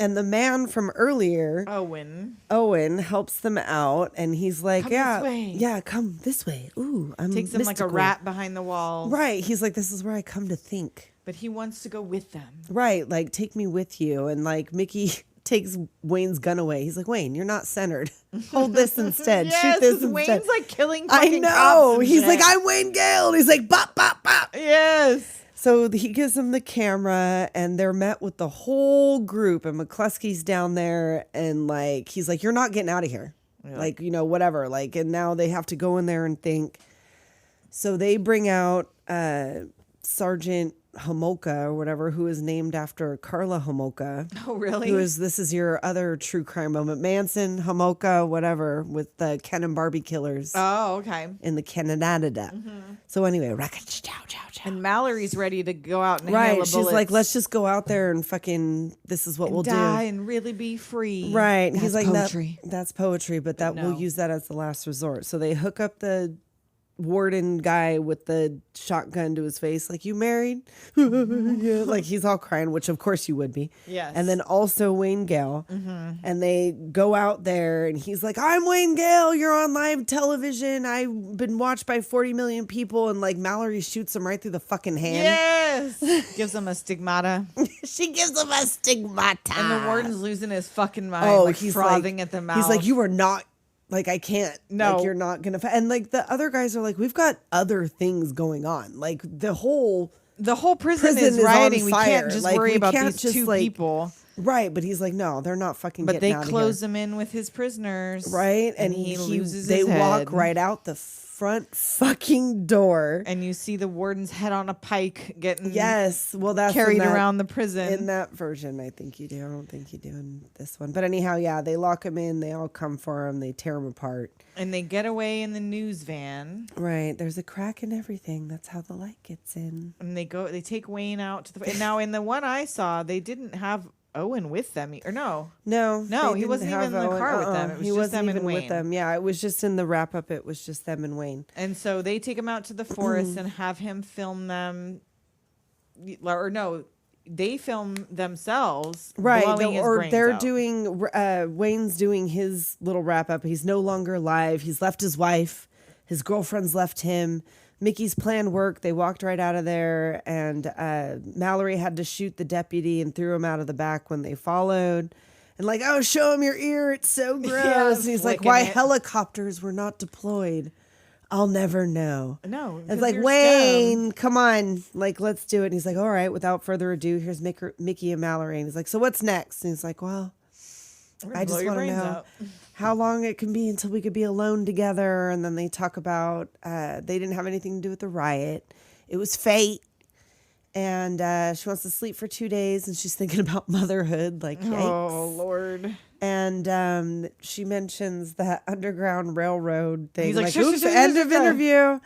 D: And the man from earlier, Owen, helps them out. And he's like,
C: Come
D: yeah,
C: this way.
D: yeah, come this way. Ooh, I'm
C: takes him like a
D: mystical.
C: rat behind the wall.
D: Right. He's like, this is where I come to think.
C: But he wants to go with them.
D: Right. Like, take me with you. And like, Mickey takes Wayne's gun away. He's like, Wayne, you're not centered. Hold this instead.
C: Yes,
D: Shoot this
C: 'cause
D: instead.
C: Wayne's like killing
D: I
C: fucking
D: know.
C: cops and
D: He's
C: shit.
D: like, I'm Waaayne Gaaayle. And he's like, bop, bop, bop.
C: Yes.
D: So he gives them the camera, and they're met with the whole group. And McCluskey's down there, and like, he's like, you're not getting out of here.
C: Yeah.
D: Like, you know, whatever. Like, and now they have to go in there and think. So they bring out Sergeant Homolka or whatever, who is named after Carla Homolka.
C: Oh, really?
D: This is your other true crime moment. Manson, Homolka, whatever, with the Ken and Barbie killers
C: Oh, okay.
D: in the Canada. So anyway,
C: And Mallory's ready to go out and hail
D: right.
C: the
D: She's
C: bullets
D: like, let's just go out there and fucking, this is what
C: and
D: we'll
C: die
D: do.
C: and really be free.
D: Right.
C: That's
D: He's like,
C: poetry.
D: that's poetry, but that we'll
C: no.
D: use that as the last resort. So they hook up the warden guy with the shotgun to his face, like, you married? Yeah, like he's all crying, which of course you would be.
C: Yes.
D: And then also Waaayne Gaaayle. And they go out there and he's like, I'm Waaayne Gaaayle, you're on live television, I've been watched by 40 million people. And like Mallory shoots him right through the fucking hand.
C: Yes. Gives him a stigmata.
D: She gives him a stigmata.
C: And the warden's losing his fucking mind.
D: Oh,
C: like
D: he's
C: frothing
D: like,
C: at the mouth.
D: He's like, you are not, like, I can't.
C: No.
D: Like, you're not going to. And like the other guys are like, we've got other things going on. Like the whole
C: prison is
D: on
C: rioting. We
D: fire.
C: can't just
D: Like,
C: worry
D: we
C: about
D: can't
C: these
D: just,
C: two
D: like,
C: people.
D: Right. But he's like, no, they're not fucking
C: But
D: getting
C: they
D: out
C: close
D: of
C: him in with his prisoners.
D: here. Right.
C: And he loses
D: they
C: his head.
D: walk right out the front fucking door.
C: And you see the warden's head on a pike getting
D: Yes. Well, that's
C: carried
D: in that-
C: around the prison.
D: In that version, I think you do. I don't think you do in this one. But anyhow, yeah, they lock him in. They all come for him. They tear him apart.
C: And they get away in the news van.
D: Right. There's a crack in everything. That's how the light gets in.
C: And they take Waaayne out to the. And now in the one I saw, they didn't have Owen with them. Or no.
D: No,
C: No,
D: they
C: he wasn't
D: didn't
C: even in
D: have
C: the car
D: Owen.
C: with them. It was
D: he
C: just
D: wasn't
C: them and
D: even with
C: Waaayne.
D: them. Yeah, it was just in the wrap up. It was just them and Waaayne.
C: And so they take him out to the forest and have him film them. Or no, they film themselves.
D: Right.
C: blowing his
D: Or
C: brains
D: they're
C: out.
D: doing, Wayne's doing his little wrap up. He's no longer alive. He's left his wife. His girlfriend's left him. Mickey's plan worked. They walked right out of there, and Mallory had to shoot the deputy and threw him out of the back when they followed. And like, oh, show him your ear. It's so gross. And he's like, why helicopters were not deployed? I'll never know.
C: No.
D: It's like, Wayne, come on. Like, let's do it. And he's like, all right, without further ado, here's Mickey and Mallory. And he's like, so what's next? And he's like, well, I just want to know how long it can be until we could be alone together. And then they talk about they didn't have anything to do with the riot. It was fate. And she wants to sleep for 2 days, and she's thinking about motherhood. Like, yikes.
C: Oh, Lord.
D: And she mentions that Underground Railroad thing.
C: He's like,
D: oops, end of interview.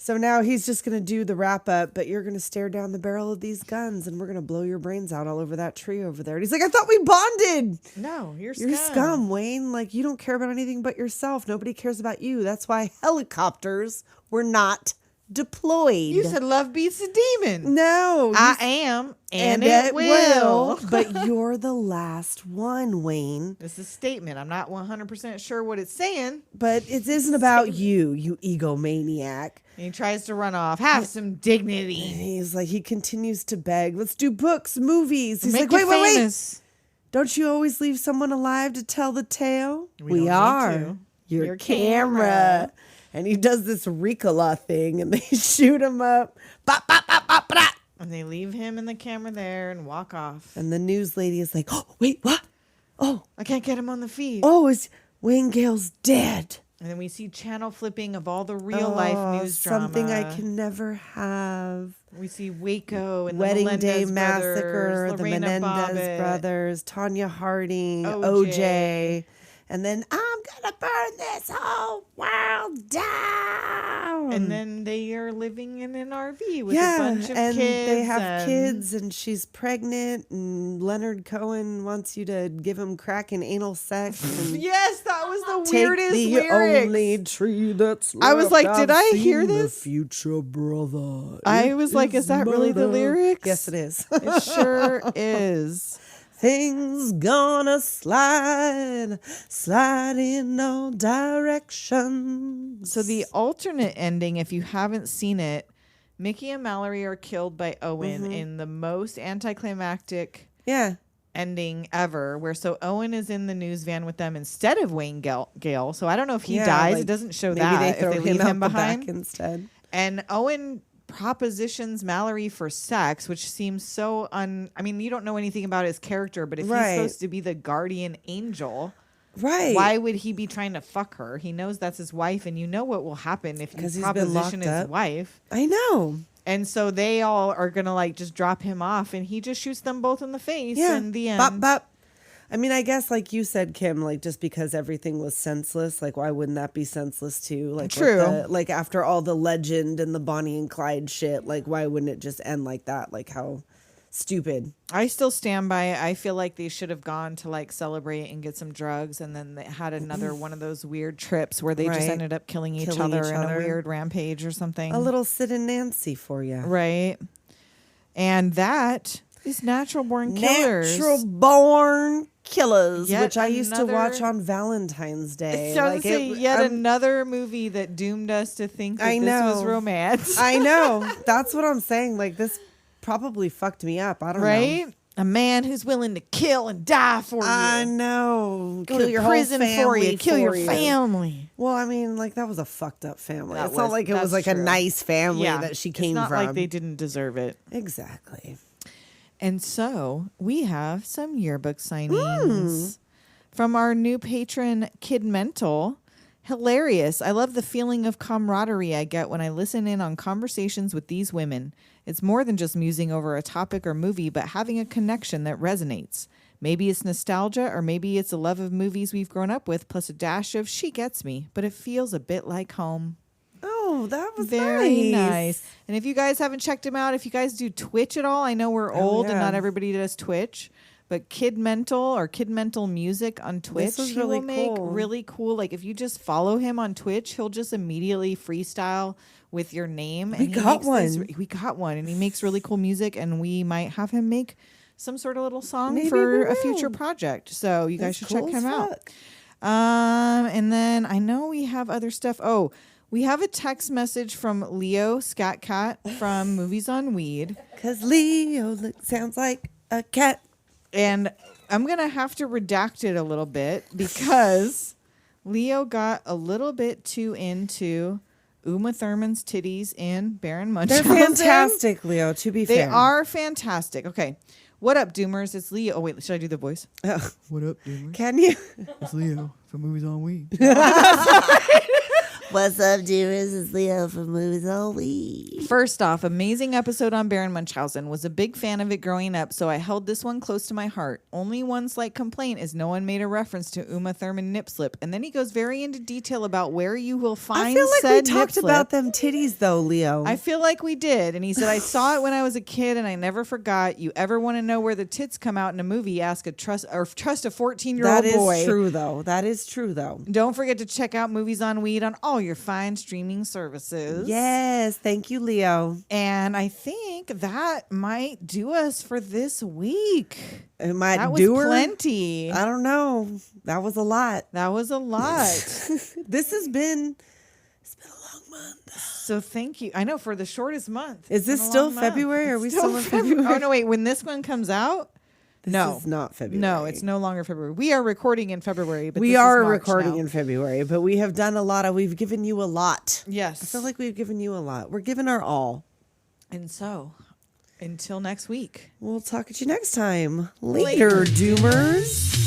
D: So now he's just going to do the wrap up, but you're going to stare down the barrel of these guns, and we're going to blow your brains out all over that tree over there. And he's like, I thought we bonded.
C: No, you're
D: scum, Wayne. Like, you don't care about anything but yourself. Nobody cares about you. That's why helicopters were not deployed.
C: You said love beats the demon.
D: No.
C: I am, and it will.
D: But you're the last one, Wayne.
C: This is a statement. I'm not 100% sure what it's saying.
D: But it isn't about you egomaniac.
C: And he tries to run off. Have some dignity.
D: And he's like, he continues to beg. Let's do books, movies. He's
C: Make
D: like,
C: it
D: wait.
C: famous.
D: Don't you always leave someone alive to tell the tale?
C: We don't
D: are.
C: need to.
D: Your camera. And he does this Ricola thing, and they shoot him up. Bop, bop, bop, bop, bop.
C: And they leave him and the camera there and walk off.
D: And the news lady is like, oh, wait, what? Oh.
C: I can't get him on the feed.
D: Oh, is Waaayne Gaaaille's dead.
C: And then we see channel flipping of all the real life news drama.
D: Something I can never have.
C: We see Waco and
D: Wedding
C: the
D: Day
C: Melendez
D: Massacre,
C: brothers,
D: the
C: Lorena
D: Menendez
C: Bobbitt.
D: brothers, Tanya Harding,
C: OJ.
D: OJ. And then I'm going to burn this whole world down.
C: And then they are living in an RV with a
D: yeah,
C: bunch of
D: and
C: kids.
D: they have kids, and she's pregnant, and Leonard Cohen wants you to give him crack and anal sex. And
C: Yes, that was the
D: take
C: weirdest
D: the
C: lyrics.
D: only tree that's left.
C: I was like, did
D: I've
C: I hear
D: seen
C: this?
D: The future brother.
C: I was like, is that really the
D: murder.
C: lyrics?
D: Yes, it is.
C: It sure is.
D: Things gonna slide in all directions.
C: So the alternate ending, if you haven't seen it, Mickey and Mallory are killed by Owen in the most anticlimactic ending ever, where so Owen is in the news van with them instead of Waaayne Gaaayle. So I don't know if he dies.
D: like,
C: it doesn't show
D: maybe
C: that
D: they
C: if
D: throw
C: they leave him
D: out the
C: behind
D: back instead.
C: And Owen propositions Mallory for sex, which seems so I mean, you don't know anything about his character, but if he's supposed to be the guardian angel, why would he be trying to fuck her? He knows that's his wife, and you know what will happen if you proposition his wife.
D: I know.
C: And so they all are gonna like just drop him off, and he just shoots them both in the face in the end.
D: Bop, bop. I mean, I guess like you said, Kim, like just because everything was senseless, like why wouldn't that be senseless too? Like
C: True.
D: Like after all the legend and the Bonnie and Clyde shit, like why wouldn't it just end like that? Like how stupid.
C: I still stand by it. I feel like they should have gone to like celebrate and get some drugs, and then they had another one of those weird trips where they just ended up killing each other in a weird rampage or something.
D: A little Sid and Nancy for you.
C: Right. And that is Natural Born Killers.
D: Natural Born Killers,
C: Yet
D: which I used to watch
C: another-
D: on Valentine's Day.
C: So like another movie that doomed us to think that this was romance.
D: I know. That's what I'm saying. Like this probably fucked me up. I don't know.
C: Right? A man who's willing to kill and die for you.
D: I know.
C: Go
D: Kill
C: to
D: your
C: prison
D: whole
C: for you.
D: family
C: Kill your
D: for you.
C: family.
D: Well, I mean, like that was a fucked up family. It's
C: That's
D: not like it was like
C: true.
D: a nice family that she came
C: It's not
D: from.
C: like they didn't deserve it.
D: Exactly.
C: And so we have some yearbook signings from our new patron, Kid Mental. Hilarious. I love the feeling of camaraderie I get when I listen in on conversations with these women. It's more than just musing over a topic or movie, but having a connection that resonates. Maybe it's nostalgia, or maybe it's a love of movies we've grown up with, plus a dash of she gets me, but it feels a bit like home.
D: Oh, that was
C: very nice. And if you guys haven't checked him out, if you guys do Twitch at all, I know we're old and not everybody does Twitch, but Kid Mental or Kid Mental Music on Twitch,
D: This is
C: he
D: really
C: will make
D: cool.
C: really cool. Like if you just follow him on Twitch, he'll just immediately freestyle with your name.
D: We got one,
C: and he makes really cool music, and we might have him make some sort of little song
D: Maybe
C: for
D: we
C: a future
D: will.
C: project. So you guys
D: That's
C: should check
D: cool
C: him
D: as
C: out.
D: fuck.
C: And then I know we have other stuff. Oh, We have a text message from Leo Scatcat from Movies on Weed.
D: Because Leo sounds like a cat.
C: And I'm going to have to redact it a little bit because Leo got a little bit too into Uma Thurman's titties in Baron Munchausen.
D: They're fantastic, Leo, to be
C: They
D: fair.
C: are fantastic. Okay. What up, Doomers? It's Leo. Oh, wait. Should I do the voice?
H: What up, Doomers?
D: Can you?
H: It's Leo from Movies on Weed.
D: What's up, Doomers? It's Leo from Movies on Weed.
C: First off, amazing episode on Baron Munchausen. Was a big fan of it growing up, so I held this one close to my heart. Only one slight complaint is no one made a reference to Uma Thurman nip slip. And then he goes very into detail about where you will find
D: I feel like we
C: said
D: talked
C: nip
D: about
C: slip.
D: them titties, though, Leo.
C: I feel like we did. And he said, I saw it when I was a kid and I never forgot. You ever want to know where the tits come out in a movie, ask a trust a 14-year-old boy.
D: That is true, though. That is true, though.
C: Don't forget to check out Movies on Weed on all your fine streaming services.
D: Yes. Thank you, Leo.
C: And I think that might do us for this week.
D: It might
C: That was
D: do her.
C: plenty.
D: I don't know. That was a lot.
C: That was a lot.
D: This has been... It's been a long month.
C: So thank you. I know, for the shortest month.
D: Is
C: It's
D: this
C: been a
D: still
C: long month.
D: February? Are
C: It's
D: we still in
C: February?
D: February?
C: Oh, no, wait. When this one comes out?
D: This
C: No.
D: is not February.
C: No, it's no longer February. We are recording in February, but
D: We
C: this is
D: are
C: March
D: recording
C: now.
D: in February, but we have done a lot of... We've given you a lot.
C: Yes.
D: I feel like we've given you a lot. We're giving our all.
C: And so, until next week.
D: We'll talk at you next time. Later, Doomers.